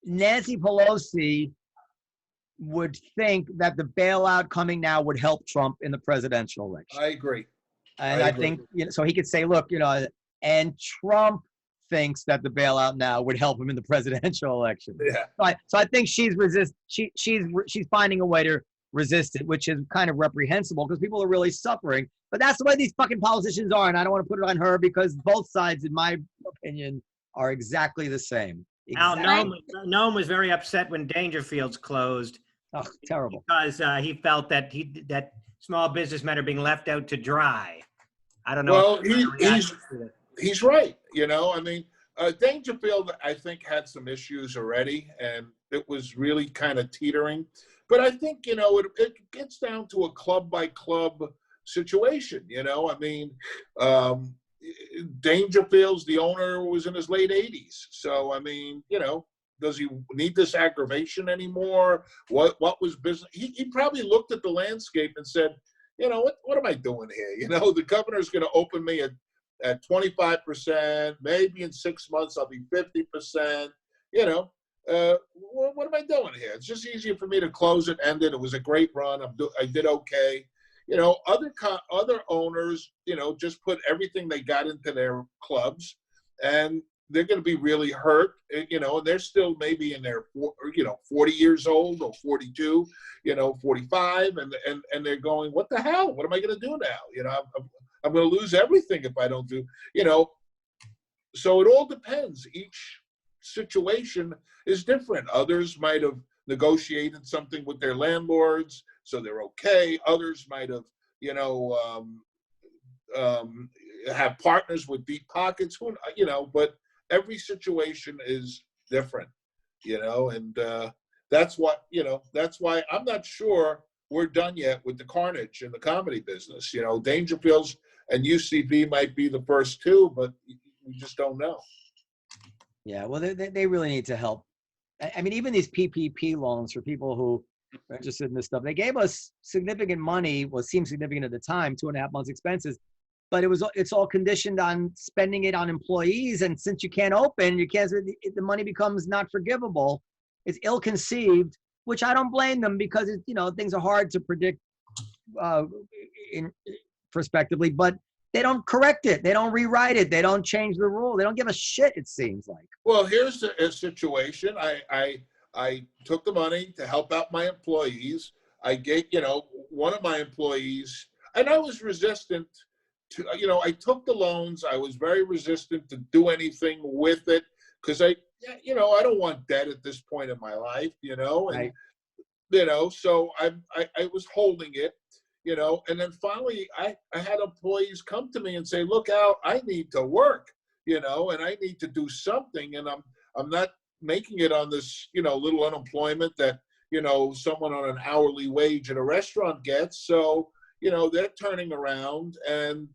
C: Pelosi would think that the bailout coming now would help Trump in the presidential election.
B: I agree.
C: And I think, you know, so he could say, look, you know, and Trump thinks that the bailout now would help him in the presidential election.
B: Yeah.
C: So I think she's finding a way to resist it, which is kind of reprehensible because people are really suffering. But that's the way these fucking politicians are, and I don't want to put it on her because both sides, in my opinion, are exactly the same. Exactly.
A: Noam was very upset when Dangerfield's closed.
C: Oh, terrible!
A: Because he felt that that small businessmen are being left out to dry. I don't know.
B: Well, he's right. You know, I mean, Dangerfield, I think, had some issues already, and it was really kind of teetering. But I think, you know, it gets down to a club-by-club situation, you know. I mean, Dangerfield's, the owner, was in his late 80s. So, I mean, you know, does he need this aggravation anymore? What was business? He probably looked at the landscape and said, you know, what am I doing here? You know, the governor's going to open me at 25%. Maybe in 6 months I'll be 50%. You know, what am I doing here? It's just easier for me to close it, end it. It was a great run. I did okay. You know, other owners, you know, just put everything they got into their clubs, and they're going to be really hurt, you know, and they're still maybe in their, 40 years old or 42, 45, and they're going, what the hell? What am I going to do now? You know, I'm going to lose everything if I don't do, you know. So it all depends. Each situation is different. Others might have negotiated something with their landlords, so they're okay. Others might have, have partners with deep pockets, but every situation is different, and that's why I'm not sure we're done yet with the carnage in the comedy business. Dangerfields and UCB might be the first two, but we just don't know.
C: Yeah, well, they really need to help. I mean, even these PPP loans for people who are interested in this stuff, they gave us significant money, well, it seemed significant at the time, 2.5 months expenses, but it's all conditioned on spending it on employees. And since you can't open, the money becomes not forgivable. It's ill-conceived, which I don't blame them because things are hard to predict prospectively, but they don't correct it. They don't rewrite it. They don't change the rule. They don't give a shit, it seems like.
B: Well, here's a situation. I took the money to help out my employees. I gave, one of my employees, and I was resistant to, I took the loans. I was very resistant to do anything with it because I don't want debt at this point in my life, and,
C: right.
B: So I was holding it. And then finally I had employees come to me and say, look, Al, I need to work, and I need to do something. And I'm not making it on this, little unemployment that, someone on an hourly wage at a restaurant gets. So, they're turning around and,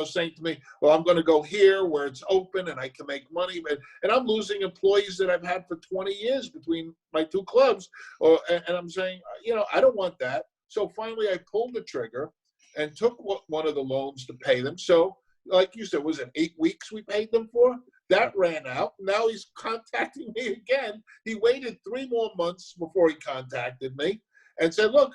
B: saying to me, well, I'm going to go here where it's open and I can make money. And I'm losing employees that I've had for 20 years between my two clubs. And I'm saying, I don't want that. So finally, I pulled the trigger and took one of the loans to pay them. So, like you said, was it 8 weeks we paid them for? That ran out. Now he's contacting me again. He waited 3 more months before he contacted me and said, look,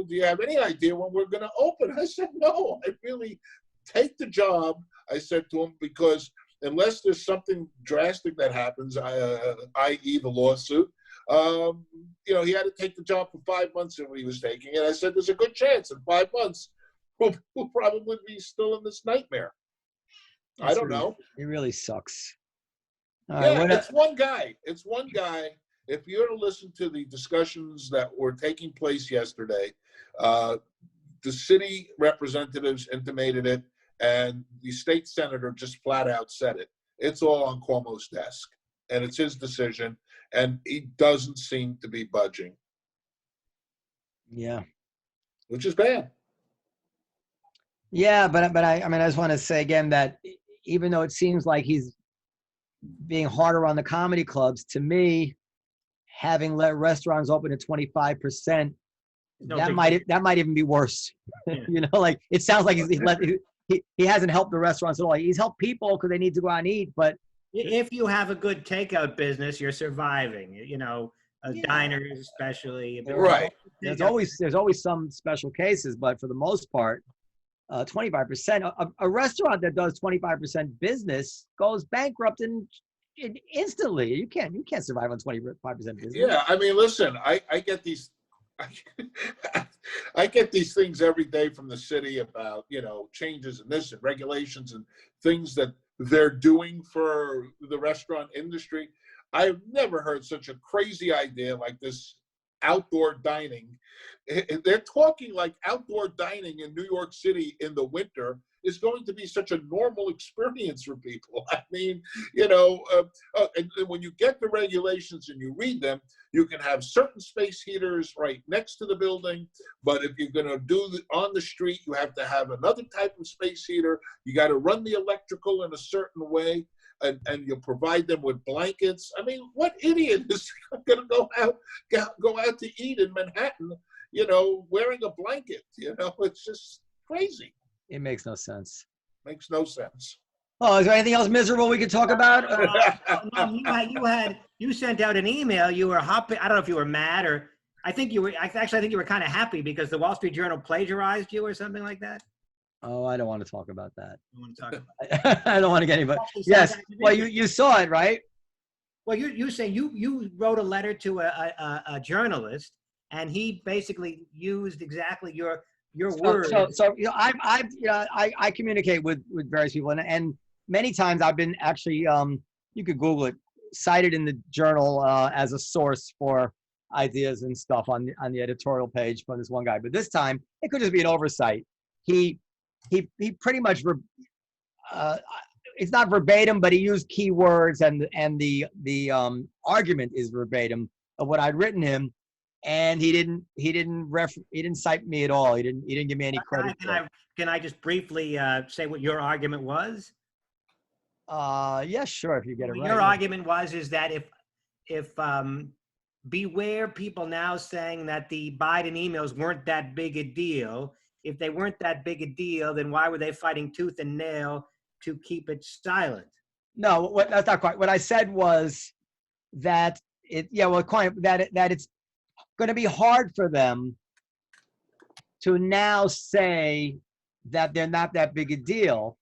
B: do you have any idea when we're going to open? I said, no, I really take the job, I said to him, because unless there's something drastic that happens, i.e. the lawsuit, he had to take the job for 5 months and he was taking it. I said, there's a good chance in 5 months we'll probably be still in this nightmare. I don't know.
C: It really sucks.
B: It's one guy. It's one guy. If you were to listen to the discussions that were taking place yesterday, the city representatives intimated it, and the state senator just flat out said it. It's all on Cuomo's desk, and it's his decision, and he doesn't seem to be budging.
C: Yeah.
B: Which is bad.
C: Yeah, but I mean, I just want to say again that even though it seems like he's being harder on the comedy clubs, to me, having let restaurants open at 25%, that might even be worse. Yeah. You know, like it sounds like he hasn't helped the restaurants at all. He's helped people because they need to go out and eat. But
A: if you have a good takeout business, you're surviving. You know, diners especially.
B: Right.
C: There's always some special cases, but for the most part, 25%. A restaurant that does 25% business goes bankrupt instantly. You can't survive on 25% business.
B: Yeah, I mean, listen, I get these. I get these things every day from the city about, you know, changes in this and regulations and things that they're doing for the restaurant industry. I've never heard such a crazy idea like this outdoor dining. They're talking like outdoor dining in New York City in the winter is going to be such a normal experience for people. I mean, you know, and when you get the regulations and you read them, you can have certain space heaters right next to the building, but if you're going to do on the street, you have to have another type of space heater. You got to run the electrical in a certain way, and you provide them with blankets. I mean, what idiot is going to go out to eat in Manhattan, you know, wearing a blanket? You know, it's just crazy.
C: It makes no sense.
B: Makes no sense.
C: Oh, is there anything else miserable we could talk about?
A: You sent out an email. You were hopping. I don't know if you were mad or I think you were kind of happy because the Wall Street Journal plagiarized you or something like that.
C: Oh, I don't want to talk about that.
A: You want to talk about
C: I don't want to get anybody. Yes. Well, you saw it, right?
A: Well, you say you wrote a letter to a journalist, and he basically used exactly your words.
C: So you know, I communicate with various people, and many times I've been actually you could Google it, cited in the journal as a source for ideas and stuff on the editorial page from this one guy. But this time it could just be an oversight. He pretty much it's not verbatim, but he used keywords, and the argument is verbatim of what I'd written him. And he didn't cite me at all. He didn't give me any credit.
A: Can I just briefly say what your argument was?
C: Yeah, sure. If you get it right.
A: Your argument is that if beware people now saying that the Biden emails weren't that big a deal. If they weren't that big a deal, then why were they fighting tooth and nail to keep it silent?
C: No, that's not quite. What I said was that that it's going to be hard for them to now say that they're not that big a deal,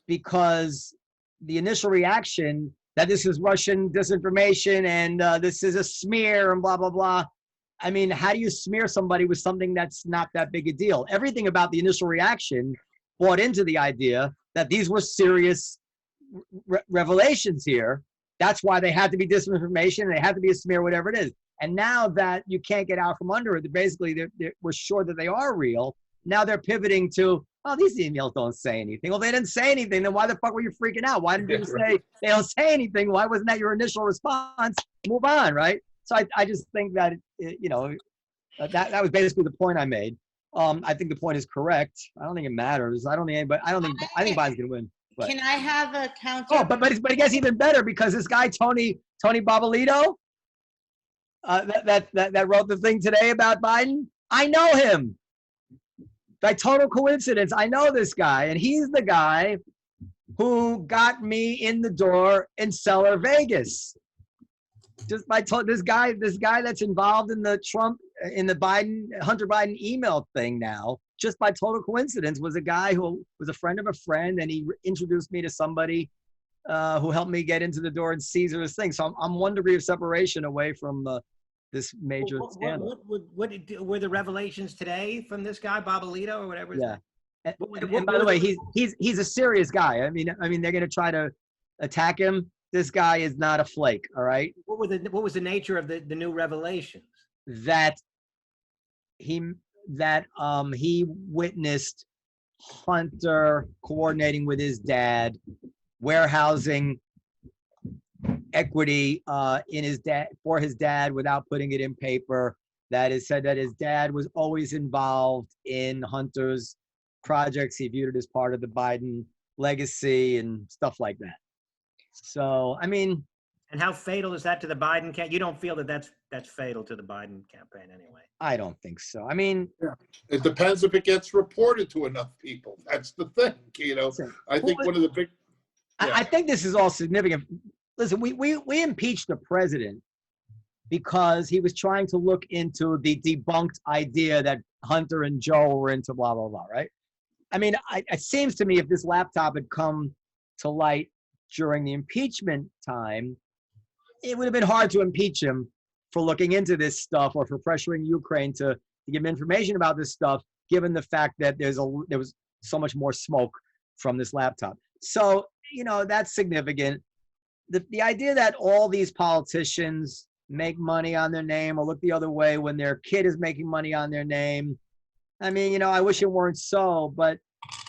C: because the initial reaction that this is Russian disinformation and this is a smear and blah, blah, blah. I mean, how do you smear somebody with something that's not that big a deal? Everything about the initial reaction bought into the idea that these were serious revelations here. That's why they had to be disinformation, they had to be a smear, whatever it is. And now that you can't get out from under it, basically we're sure that they are real. Now they're pivoting to, oh, these emails don't say anything. Well, they didn't say anything. Then why the fuck were you freaking out? Why didn't you say they don't say anything? Why wasn't that your initial response? Move on, right? So I just think that, that was basically the point I made. I think the point is correct. I don't think it matters. I think Biden's going to win. But.
D: Can I have a counter?
C: Oh, but it gets even better because this guy, Tony Bobolito, that wrote the thing today about Biden, I know him. By total coincidence, I know this guy, and he's the guy who got me in the door in Cellar Vegas. Just by this guy that's involved in the Hunter Biden email thing now, just by total coincidence, was a guy who was a friend of a friend, and he introduced me to somebody who helped me get into the door and seize this thing. So I'm 1 degree of separation away from this major scandal.
A: What were the revelations today from this guy, Bobolito, or whatever?
C: Yeah. And by the way, he's a serious guy. I mean, they're going to try to attack him. this guy is not a flake. All right.
A: What was the nature of the new revelations?
C: That he witnessed Hunter coordinating with his dad, warehousing equity in his dad for his dad without putting it in paper. That is said that his dad was always involved in Hunter's projects. He viewed it as part of the Biden legacy and stuff like that. So, I mean,
A: and how fatal is that to the Biden campaign? You don't feel that that's fatal to the Biden campaign anyway?
C: I don't think so. I mean,
B: it depends if it gets reported to enough people. That's the thing, you know. I think one of the big. Yeah.
C: I think this is all significant. Listen, we impeached the president because he was trying to look into the debunked idea that Hunter and Joe were into blah, blah, blah, right? I mean, it seems to me if this laptop had come to light during the impeachment time, it would have been hard to impeach him for looking into this stuff or for pressuring Ukraine to give him information about this stuff, given the fact that there was so much more smoke from this laptop. So, you know, that's significant. The idea that all these politicians make money on their name or look the other way when their kid is making money on their name. I mean, you know, I wish it weren't so, but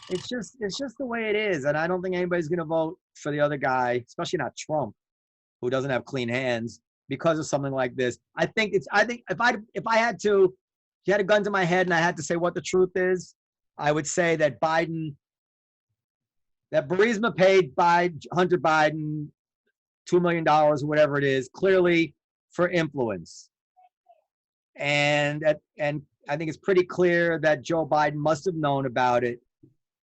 C: it's just the way it is. And I don't think anybody's going to vote for the other guy, especially not Trump, who doesn't have clean hands, because of something like this. I think if I had to, if you had a gun to my head and I had to say what the truth is, I would say that Burisma paid Hunter Biden $2 million or whatever it is, clearly for influence. And I think it's pretty clear that Joe Biden must have known about it.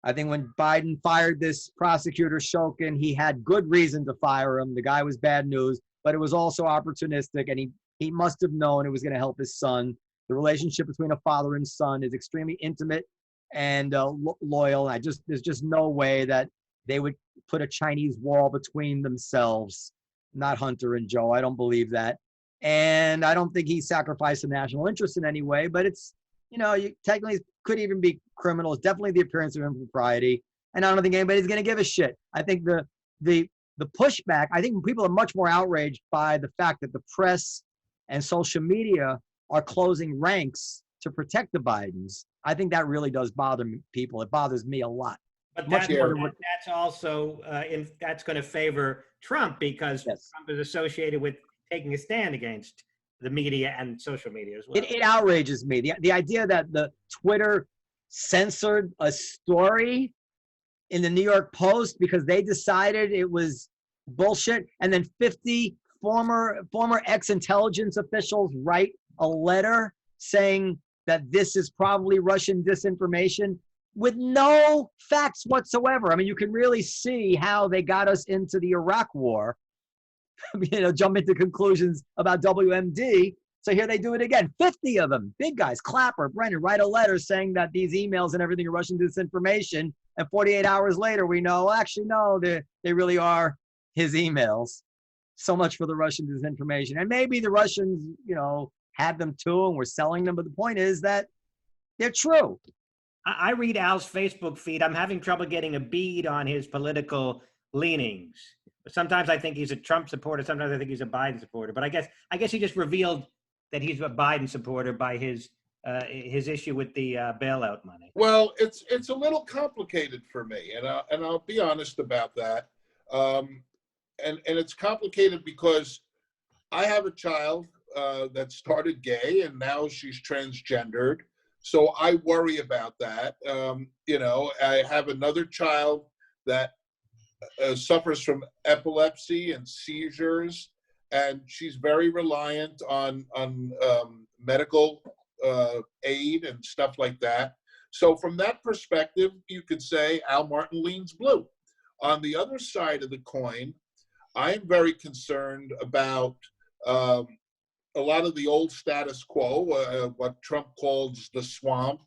C: I think when Biden fired this prosecutor, Shokin, he had good reason to fire him. The guy was bad news, but it was also opportunistic, and he must have known it was going to help his son. The relationship between a father and son is extremely intimate and loyal. There's just no way that they would put a Chinese wall between themselves, not Hunter and Joe. I don't believe that. And I don't think he sacrificed the national interest in any way, but it's, you know, technically could even be criminal. It's definitely the appearance of impropriety. And I don't think anybody's going to give a shit. I think the pushback, I think people are much more outraged by the fact that the press and social media are closing ranks to protect the Bidens. I think that really does bother people. It bothers me a lot.
A: But that's also that's going to favor Trump because Trump is associated with taking a stand against the media and social media as well.
C: It outrages me. The idea that the Twitter censored a story in the New York Post because they decided it was bullshit, and then 50 former ex-intelligence officials write a letter saying that this is probably Russian disinformation with no facts whatsoever. I mean, you can really see how they got us into the Iraq war, you know, jump into conclusions about WMD. So here they do it again. 50 of them, big guys, Clapper, Brennan, write a letter saying that these emails and everything are Russian disinformation. And 48 hours later, we know, actually, no, they really are his emails. So much for the Russian disinformation. And maybe the Russians, you know, had them too and were selling them. But the point is that they're true.
A: I read Al's Facebook feed. I'm having trouble getting a bead on his political leanings. Sometimes I think he's a Trump supporter. Sometimes I think he's a Biden supporter. But I guess he just revealed that he's a Biden supporter by his issue with the bailout money.
B: Well, it's a little complicated for me, and I'll be honest about that. And it's complicated because I have a child that started gay and now she's transgendered. So I worry about that. You know, I have another child that suffers from epilepsy and seizures, and she's very reliant on medical aid and stuff like that. So from that perspective, you could say Al Martin leans blue. On the other side of the coin, I'm very concerned about a lot of the old status quo, what Trump calls the swamp,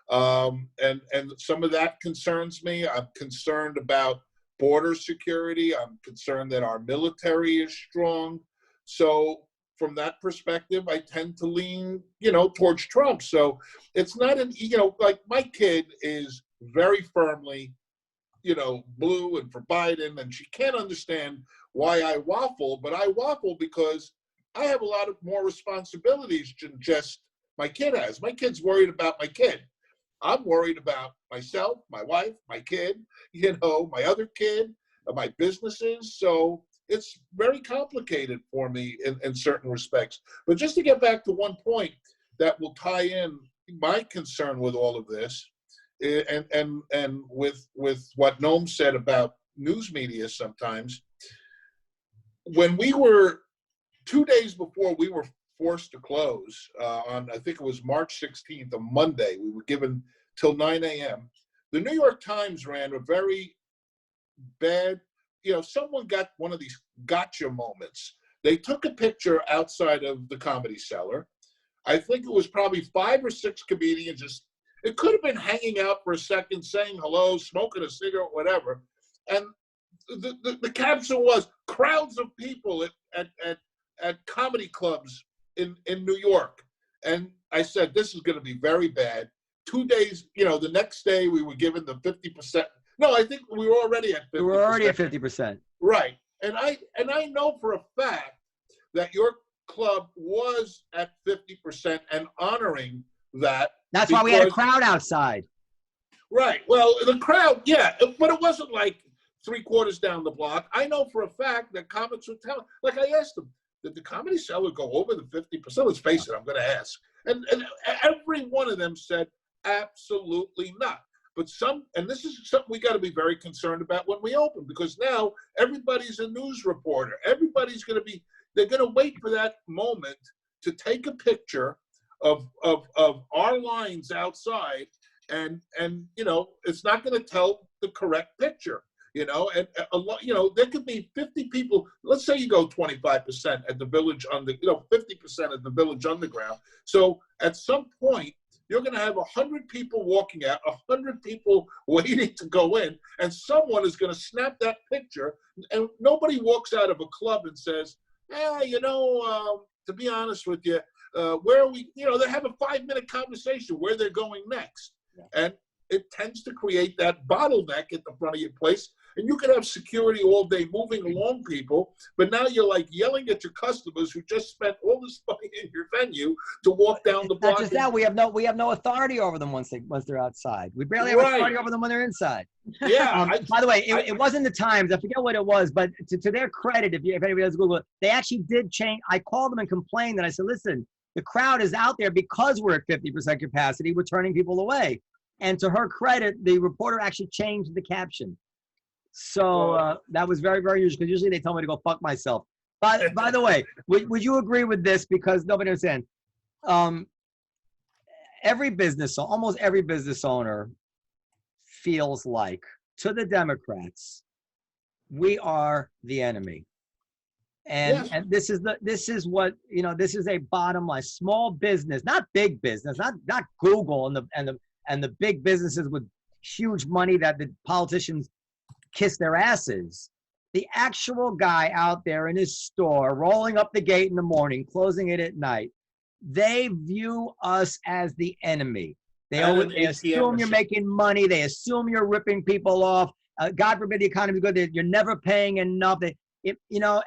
B: and some of that concerns me. I'm concerned about border security. I'm concerned that our military is strong. So from that perspective, I tend to lean, you know, towards Trump. So it's not an, you know, like my kid is very firmly blue and for Biden, and she can't understand why I waffle, but I waffle because I have a lot of more responsibilities than just my kid has. My kid's worried about my kid. I'm worried about myself, my wife, my kid, my other kid, my businesses. So it's very complicated for me in certain respects. But just to get back to one point that will tie in my concern with all of this, and with what Noam said about news media sometimes, when we were 2 days before we were forced to close on, I think it was March 16th, a Monday, we were given till 9 a.m. The New York Times ran a very bad, someone got one of these gotcha moments. They took a picture outside of the Comedy Cellar. I think it was probably 5 or 6 comedians just, it could have been hanging out for a second, saying hello, smoking a cigarette, whatever. And the caption was crowds of people at comedy clubs in New York. And I said, this is going to be very bad. 2 days, the next day we were given the 50%. No, I think we were already at 50%.
C: We were already at 50%.
B: Right. And I know for a fact that your club was at 50% and honoring that.
C: That's why we had a crowd outside.
B: Right. Well, the crowd, yeah, but it wasn't like 3/4 down the block. I know for a fact that comics would tell, like I asked them, did the Comedy Cellar go over the 50%? Let's face it, I'm going to ask. And every one of them said, absolutely not. But and this is something we got to be very concerned about when we open, because now everybody's a news reporter. Everybody's going to be, they're going to wait for that moment to take a picture of our lines outside, and it's not going to tell the correct picture. And a lot, there could be 50 people. Let's say you go 25% at the Village 50% at the Village Underground. So at some point, you're going to have 100 people walking out, 100 people waiting to go in, and someone is going to snap that picture. And nobody walks out of a club and says, to be honest with you, where are we? They have a 5-minute conversation where they're going next. Yeah. And it tends to create that bottleneck at the front of your place. And you can have security all day moving along people, but now you're like yelling at your customers who just spent all this money in your venue to walk down the block.
C: Not just that, we have no authority over them once they're outside. We barely have authority over them when they're inside.
B: Yeah.
C: By the way, it wasn't the Times. I forget what it was, but to their credit, if anybody does Google it, they actually did change. I called them and complained that I said, listen, the crowd is out there because we're at 50% capacity. We're turning people away. And to her credit, the reporter actually changed the caption. So that was very, very usual, because usually they tell me to go fuck myself. By the way, would you agree with this? Because nobody understands. Almost every business owner feels like, to the Democrats, we are the enemy. And this is what this is a bottom line. Small business, not big business, not Google and the big businesses with huge money that the politicians kiss their asses. The actual guy out there in his store, rolling up the gate in the morning, closing it at night, they view us as the enemy. They assume you're making money. They assume you're ripping people off. God forbid the economy is good. You're never paying enough.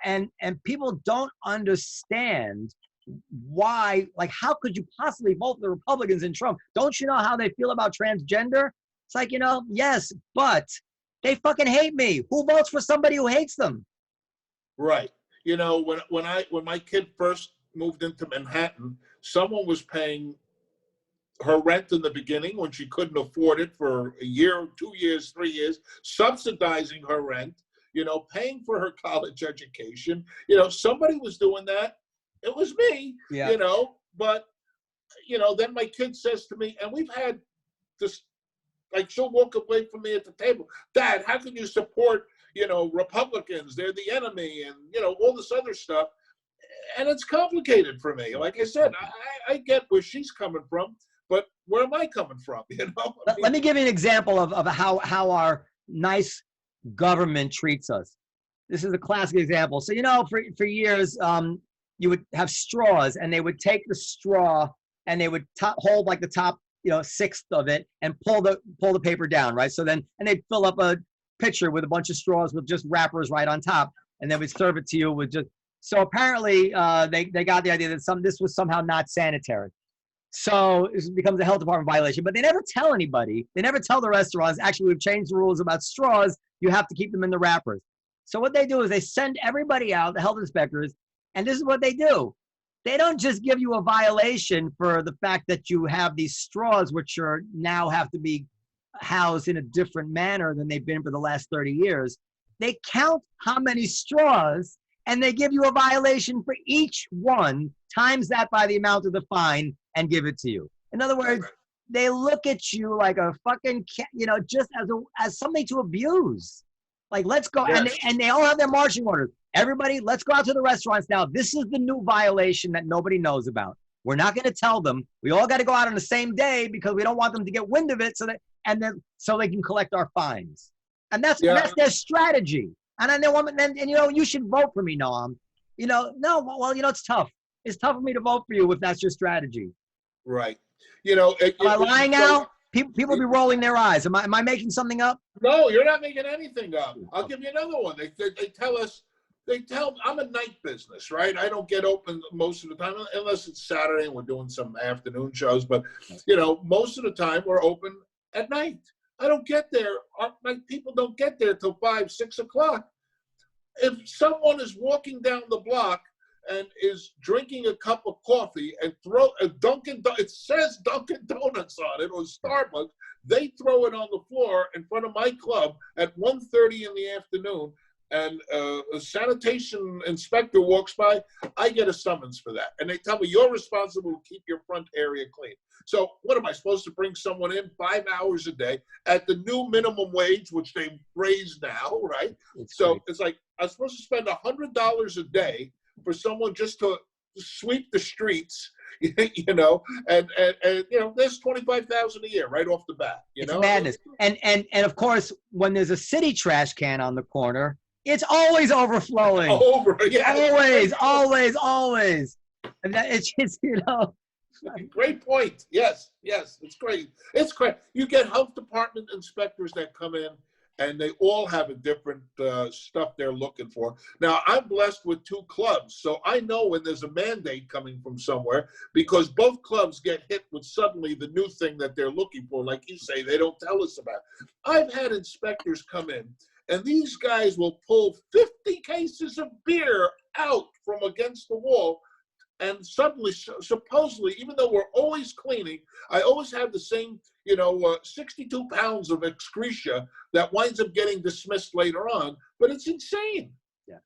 C: And people don't understand why. Like, how could you possibly vote for the Republicans and Trump? Don't you know how they feel about transgender? It's like, yes, but they fucking hate me. Who votes for somebody who hates them?
B: Right. When my kid first moved into Manhattan, someone was paying her rent in the beginning when she couldn't afford it for a year, 2 years, 3 years, subsidizing her rent, paying for her college education. Somebody was doing that. It was me, but, then my kid says to me, and we've had this, like, she'll walk away from me at the table. Dad, how can you support, Republicans? They're the enemy, and, all this other stuff. And it's complicated for me. Like I said, I get where she's coming from, but where am I coming from?
C: Let me give you an example of how our nice government treats us. This is a classic example. So, for years, you would have straws, and they would take the straw and they would hold like the top, 1/6 of it and pull the paper down, right? So then, and they'd fill up a pitcher with a bunch of straws with just wrappers right on top, and then we'd serve it to you with just. So apparently, they got the idea that this was somehow not sanitary. So it becomes a health department violation. But they never tell anybody. They never tell the restaurants, actually, we've changed the rules about straws. You have to keep them in the wrappers. So what they do is they send everybody out, the health inspectors, and this is what they do. They don't just give you a violation for the fact that you have these straws, which are now have to be housed in a different manner than they've been for the last 30 years. They count how many straws, and they give you a violation for each one, times that by the amount of the fine, and give it to you. In other words, they look at you like a fucking, just as something to abuse. Like, let's go. Yes. And they all have their marching orders. Everybody, let's go out to the restaurants now. This is the new violation that nobody knows about. We're not going to tell them. We all got to go out on the same day because we don't want them to get wind of it so they can collect our fines. And that's their strategy. And I know, you should vote for me, Noam. It's tough. It's tough for me to vote for you if that's your strategy.
B: Right.
C: Am I lying now? People be rolling their eyes. Am I making something up?
B: No, you're not making anything up. I'll give you another one. They tell us, I'm a night business, right? I don't get open most of the time unless it's Saturday and we're doing some afternoon shows. But, most of the time we're open at night. I don't get there. My people don't get there till 5, 6 o'clock. If someone is walking down the block and is drinking a cup of coffee and throw a it says Dunkin' Donuts on it or Starbucks, they throw it on the floor in front of my club at 1:30 in the afternoon, and a sanitation inspector walks by, I get a summons for that. And they tell me, you're responsible to keep your front area clean. So what am I supposed to bring someone in 5 hours a day at the new minimum wage, which they've raised now, right? It's like I'm supposed to spend $100 a day for someone just to sweep the streets, and there's $25,000 a year right off the bat. It's
C: madness. And of course, when there's a city trash can on the corner, it's always overflowing. Always. And it's just,
B: Great point. Yes, it's great. It's great. You get health department inspectors that come in, and they all have a different stuff they're looking for. Now, I'm blessed with 2 clubs, so I know when there's a mandate coming from somewhere, because both clubs get hit with suddenly the new thing that they're looking for. Like you say, they don't tell us about. I've had inspectors come in, and these guys will pull 50 cases of beer out from against the wall. And suddenly, supposedly, even though we're always cleaning, I always have the same, 62 pounds of excreta that winds up getting dismissed later on. But it's insane.
C: Yeah.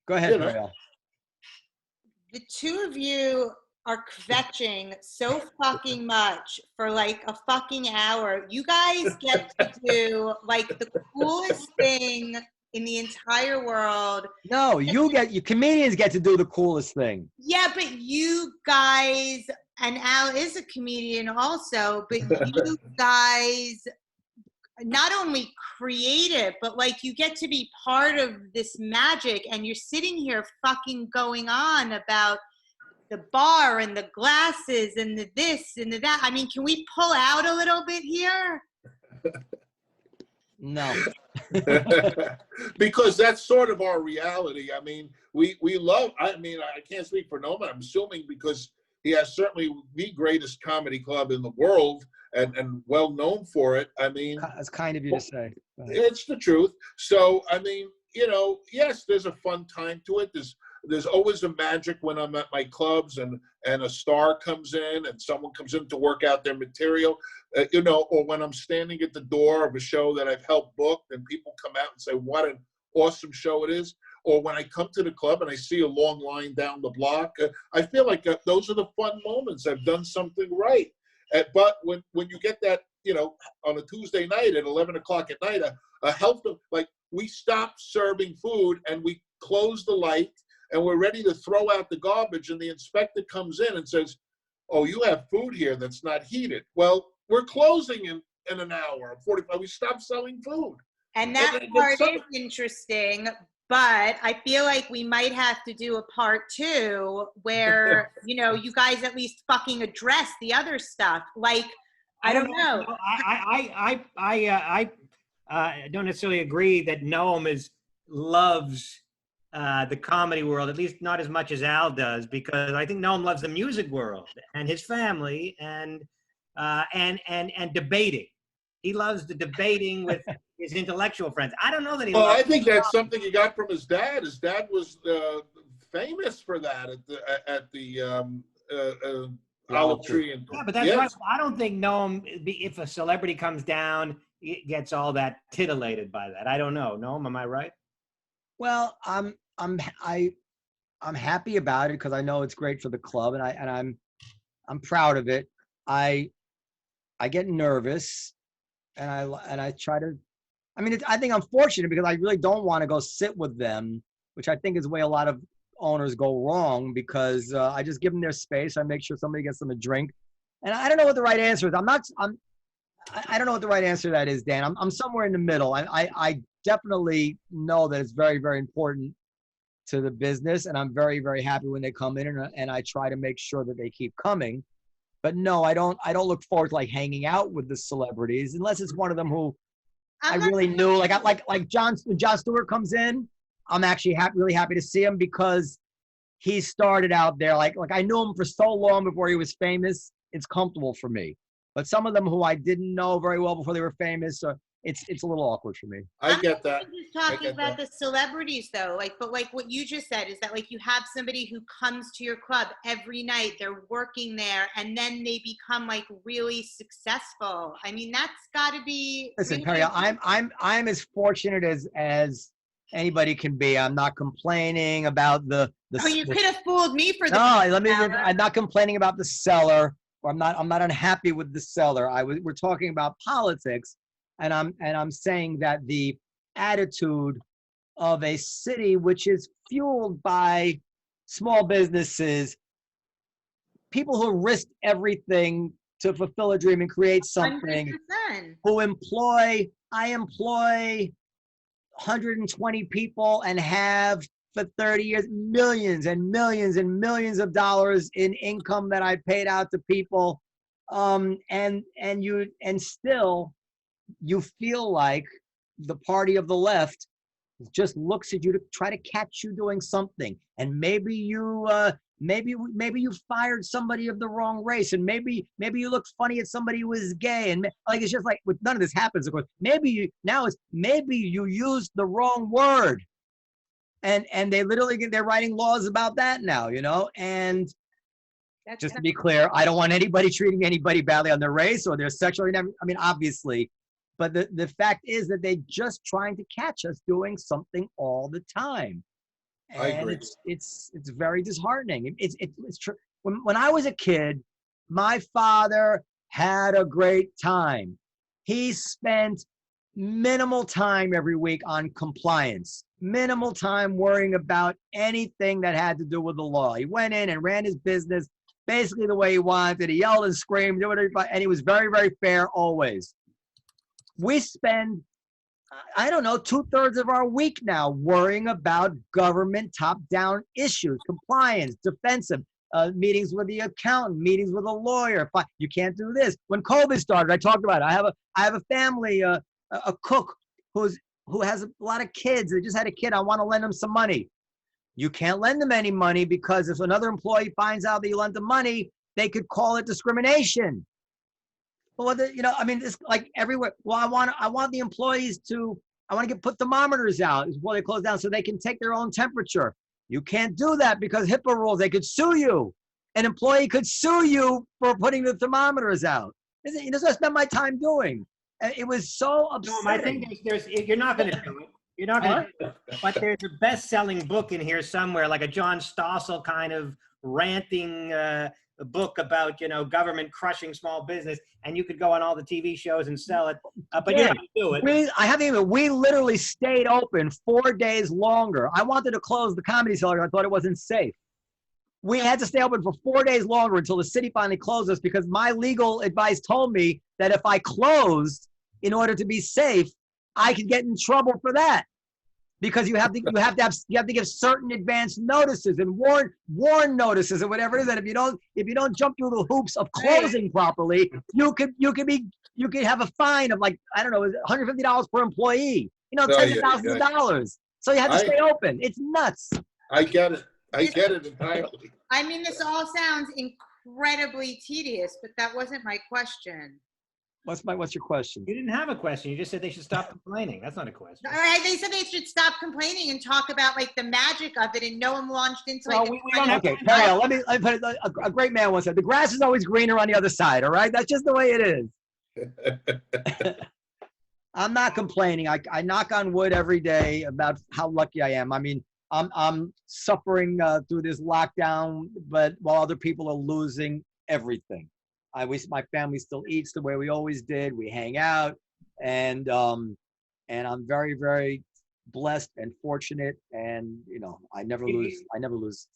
C: Go ahead, Marielle.
D: The two of you are kvetching so fucking much for like a fucking hour. You guys get to do like the coolest thing in the entire world.
C: No, you comedians get to do the coolest thing.
D: Yeah, but you guys, and Al is a comedian also, but you guys not only creative, but like you get to be part of this magic, and you're sitting here fucking going on about the bar and the glasses and the this and the that. I mean, can we pull out a little bit here?
C: No.
B: Because that's sort of our reality. I mean, we love, I can't speak for Noam, I'm assuming, because he has certainly the greatest comedy club in the world and well known for it. I mean,
C: that's kind of you to say.
B: It's the truth. So, I mean, yes, there's a fun time to it. There's always a magic when I'm at my clubs and a star comes in and someone comes in to work out their material, or when I'm standing at the door of a show that I've helped book and people come out and say, what an awesome show it is. Or when I come to the club and I see a long line down the block, I feel like those are the fun moments. I've done something right. But when you get that, on a Tuesday night at 11 o'clock at night, a health, like we stop serving food and we close the light, and we're ready to throw out the garbage, and the inspector comes in and says, oh, you have food here that's not heated. Well, we're closing in an hour, 45. We stopped selling food.
D: And that part is interesting, but I feel like we might have to do a part 2 where, you guys at least fucking address the other stuff. Like, I don't know.
A: don't necessarily agree that Noam loves the comedy world, at least not as much as Al does, because I think Noam loves the music world and his family and debating. He loves the debating with his intellectual friends. I don't know that he.
B: Well, I think that's something he got from his dad. His dad was famous for that at the Olive Tree.
A: Yeah, but that's right. I don't think Noam, if a celebrity comes down, it gets all that titillated by that. I don't know. Noam, am I right?
C: Well, I'm happy about it because I know it's great for the club, and I'm proud of it. I get nervous, and I try to. I mean, I think I'm fortunate because I really don't want to go sit with them, which I think is the way a lot of owners go wrong, because I just give them their space. I make sure somebody gets them a drink, and I don't know what the right answer is. I don't know what the right answer to that is, Dan. I'm somewhere in the middle. I definitely know that it's very, very important to the business, and I'm very, very happy when they come in, and I try to make sure that they keep coming. But no, I don't look forward to like hanging out with the celebrities unless it's one of them who I really knew. Like John Stewart comes in, I'm actually really happy to see him because he started out there. Like I knew him for so long before he was famous. It's comfortable for me. But some of them who I didn't know very well before they were famous, it's a little awkward for me.
B: I get that.
D: I'm just talking about the celebrities though, but what you just said is that like you have somebody who comes to your club every night, they're working there, and then they become like really successful. I mean, that's got to be.
C: Listen,
D: really
C: Perry, I'm as fortunate as anybody can be. I'm not complaining about the.
D: Oh, you could have fooled me for the.
C: No, I'm not complaining about the seller. Or I'm not unhappy with the seller. We're talking about politics, and I'm saying that the attitude of a city which is fueled by small businesses, people who risk everything to fulfill a dream and create something,
D: 100%.
C: I employ 120 people and have for 30 years, millions and millions and millions of dollars in income that I paid out to people. And still you feel like the party of the left just looks at you to try to catch you doing something. And maybe you fired somebody of the wrong race, and maybe you looked funny at somebody who was gay, and like it's just like with none of this happens, of course. Maybe you used the wrong word. And they literally they're writing laws about that now, and just to be clear, I don't want anybody treating anybody badly on their race or their sexual orientation. I mean, obviously, but the fact is that they're just trying to catch us doing something all the time. And
B: I agree.
C: It's very disheartening. It's true. When I was a kid, my father had a great time. He spent minimal time every week on compliance, minimal time worrying about anything that had to do with the law. He went in and ran his business basically the way he wanted. He yelled and screamed, and he was very, very fair always. We spend, I don't know, 2/3 of our week now worrying about government top-down issues, compliance, defensive, meetings with the accountant, meetings with a lawyer. You can't do this. When COVID started, I talked about it. I have a family, a cook who has a lot of kids. They just had a kid. I want to lend them some money. You can't lend them any money because if another employee finds out that you lent them money, they could call it discrimination. Well, it's like everywhere. Well, I want the employees I want to put thermometers out before they close down so they can take their own temperature. You can't do that because HIPAA rules. They could sue you. An employee could sue you for putting the thermometers out. That's what I spent my time doing. It was so upsetting.
A: No, I think you're not going to do it. You're not going to do it. But there's a best-selling book in here somewhere, like a John Stossel kind of ranting book about, government crushing small business, and you could go on all the TV shows and sell it. But you're not going to do it.
C: We literally stayed open 4 days longer. I wanted to close the Comedy Cellar. I thought it wasn't safe. We had to stay open for 4 days longer until the city finally closed us because my legal advice told me that if I closed in order to be safe, I could get in trouble for that. because you have to give certain advance notices and warn notices or whatever it is. And if you don't jump through the hoops of closing properly, you could have a fine of like, I don't know, $150 per employee. Tens of thousands of dollars. So you have to stay open. It's nuts.
B: I get it entirely.
D: I mean, this all sounds incredibly tedious, but that wasn't my question.
C: What's your question?
A: You didn't have a question. You just said they should stop complaining. That's not a question.
D: They said they should stop complaining and talk about like the magic of it, and no one launched into like.
C: We don't have to. Periel, let me put it. A great man once said, "The grass is always greener on the other side." All right, that's just the way it is. I'm not complaining. I knock on wood every day about how lucky I am. I mean, I'm suffering through this lockdown, but while other people are losing everything. My family still eats the way we always did. We hang out, and I'm very, very blessed and fortunate, and I never lose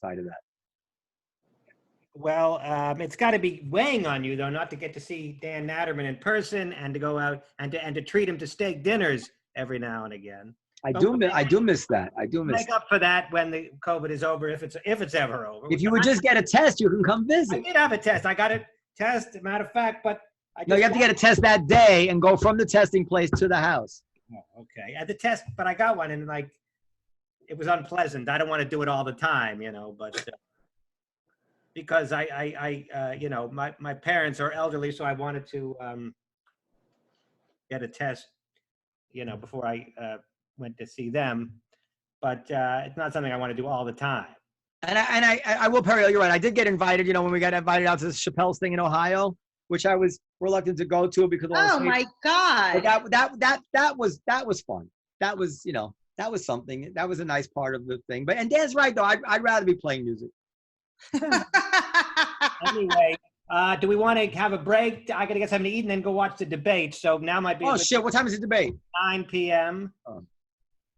C: sight of that.
A: Well, it's got to be weighing on you though, not to get to see Dan Natterman in person and to go out and to treat him to steak dinners every now and again.
C: I do miss that. I do miss.
A: Make up for that when the COVID is over, if it's ever over.
C: If you would just get a test, you can come visit.
A: I did have a test. I got it. Test, matter of fact, but
C: you have to get a test that day and go from the testing place to the house.
A: Oh, okay. At the test, but I got one and like it was unpleasant. I don't want to do it all the time, but because my parents are elderly, so I wanted to get a test, before I went to see them. But it's not something I want to do all the time.
C: And I will, Periel, you're right. I did get invited, when we got invited out to the Chappelle's thing in Ohio, which I was reluctant to go to because
D: my God.
C: That was fun. That was, that was something. That was a nice part of the thing. And Dan's right though. I'd rather be playing music.
A: Anyway, do we want to have a break? I got to get something to eat and then go watch the debate. So now might be.
C: Oh shit! What time is the debate?
A: 9 p.m.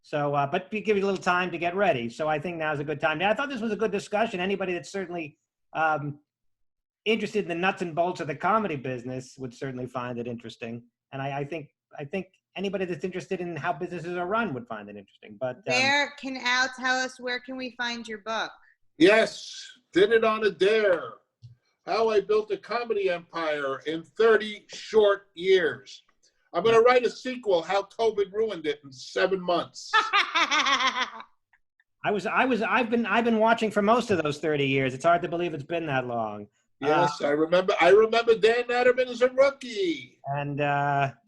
A: So, but we give you a little time to get ready. So I think now's a good time. Now, I thought this was a good discussion. Anybody that's certainly interested in the nuts and bolts of the comedy business would certainly find it interesting. And I think anybody that's interested in how businesses are run would find it interesting. But
D: Al tell us, where can we find your book?
B: Yes, did it on a dare. How I built a comedy empire in 30 short years. I'm going to write a sequel, How COVID Ruined It, in 7 months.
A: I've been watching for most of those 30 years. It's hard to believe it's been that long.
B: Yes, I remember Dan Natterman as a rookie.
A: And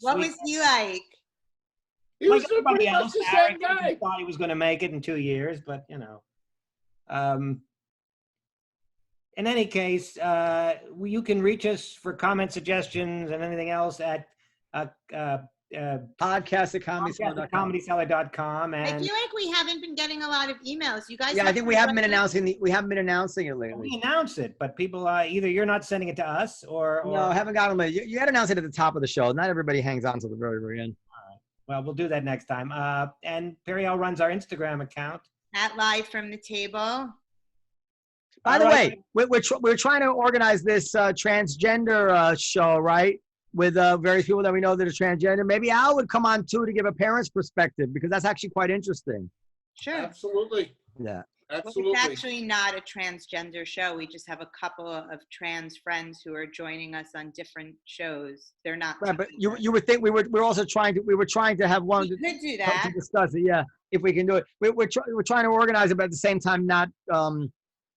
D: what was he like?
B: He was pretty much the same guy.
A: I thought he was going to make it in 2 years, but in any case, you can reach us for comments, suggestions, and anything else at podcast@comedyseller.com. And
D: I feel like we haven't been getting a lot of emails. You guys?
C: Yeah, I think we haven't been announcing it lately.
A: We announce it, but people either you're not sending it to us or
C: no, I haven't gotten them. You got to announce it at the top of the show. Not everybody hangs on till the very, very end.
A: All right. Well, we'll do that next time. And Periel runs our Instagram account
D: at Live from the Table.
C: By the way, we're trying to organize this transgender show, right? With various people that we know that are transgender. Maybe Al would come on too to give a parent's perspective, because that's actually quite interesting.
D: Sure.
B: Absolutely.
C: Yeah.
B: Absolutely.
D: Well, it's actually not a transgender show. We just have a couple of trans friends who are joining us on different shows. They're not.
C: Right, but you would think we were also trying to have one.
D: We could do that.
C: To discuss it, yeah, if we can do it. We're trying to organize it, but at the same time not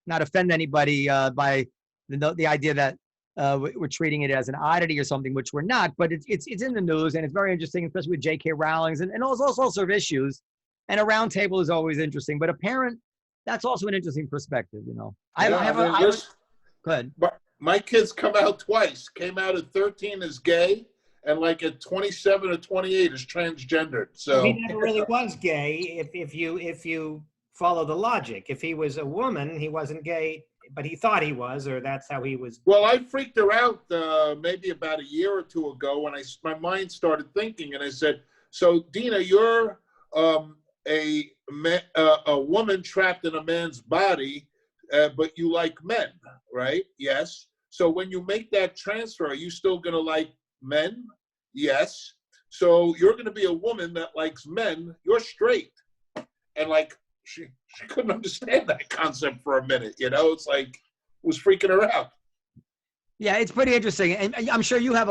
C: offend anybody by the idea that we're treating it as an oddity or something, which we're not. But it's in the news, and it's very interesting, especially with J.K. Rowling and all sorts of issues. And a round table is always interesting, but a parent, that's also an interesting perspective, Go ahead.
B: My kids come out twice. Came out at 13 as gay, and like at 27 or 28 as transgendered. So
A: he never really was gay. If you follow the logic, if he was a woman, he wasn't gay, but he thought he was, or that's how he was.
B: Well, I freaked her out maybe about a year or two ago when my mind started thinking, and I said, "So, Dina, you're a woman trapped in a man's body, but you like men, right?" "Yes." "So when you make that transfer, are you still going to like men?" "Yes." "So you're going to be a woman that likes men. You're straight." and like she couldn't understand that concept for a minute. You know, it's like it was freaking her out.
C: Yeah, it's pretty interesting, and I'm sure you have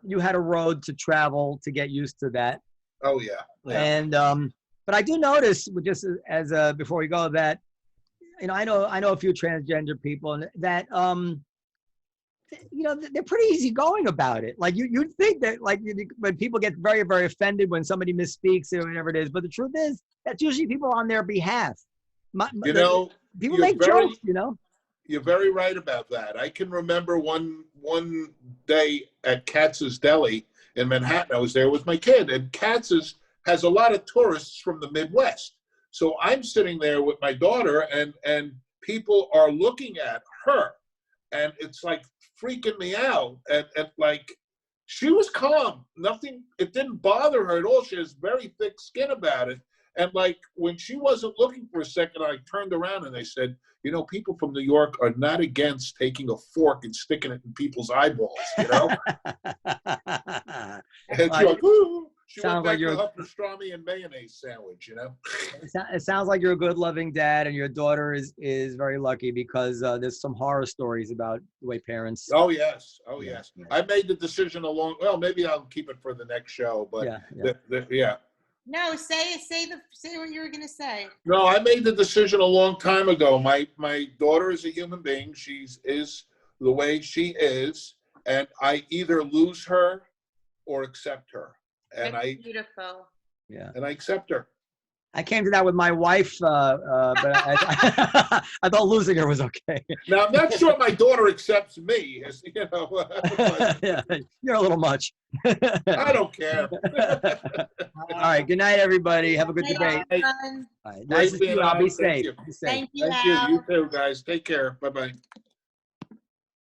C: you had a road to travel to get used to that.
B: Oh yeah.
C: And but I do notice, just as before we go, that I know a few transgender people, and that they're pretty easygoing about it. Like you'd think that like when people get very, very offended when somebody misspeaks or whatever it is, but the truth is that's usually people on their behalf. People make jokes.
B: You're very right about that. I can remember one day at Katz's Deli in Manhattan. I was there with my kid, and Katz's has a lot of tourists from the Midwest. So I'm sitting there with my daughter, and people are looking at her, and it's like freaking me out. And like, she was calm. Nothing, it didn't bother her at all. She has very thick skin about it. And like, when she wasn't looking for a second, I turned around and they said, people from New York are not against taking a fork and sticking it in people's eyeballs, And she's like, ooh. She went back to her pastrami and mayonnaise sandwich,
C: It sounds like you're a good, loving dad, and your daughter is very lucky because there's some horror stories about the way parents.
B: Oh yes. I made the decision maybe I'll keep it for the next show, but yeah.
D: No, say what you were gonna say.
B: No, I made the decision a long time ago. My daughter is a human being. She is the way she is, and I either lose her or accept her. And
D: That's beautiful.
C: Yeah.
B: And I accept her.
C: I came to that with my wife, but I thought losing her was okay.
B: Now, I'm not sure my daughter accepts me.
C: Yeah, you're a little much.
B: I don't care.
C: All right. Good night, everybody. Have a good debate.
D: All
C: right, nice to see you. I'll be safe.
D: Thank you.
B: Thank you. You too, guys. Take care. Bye-bye.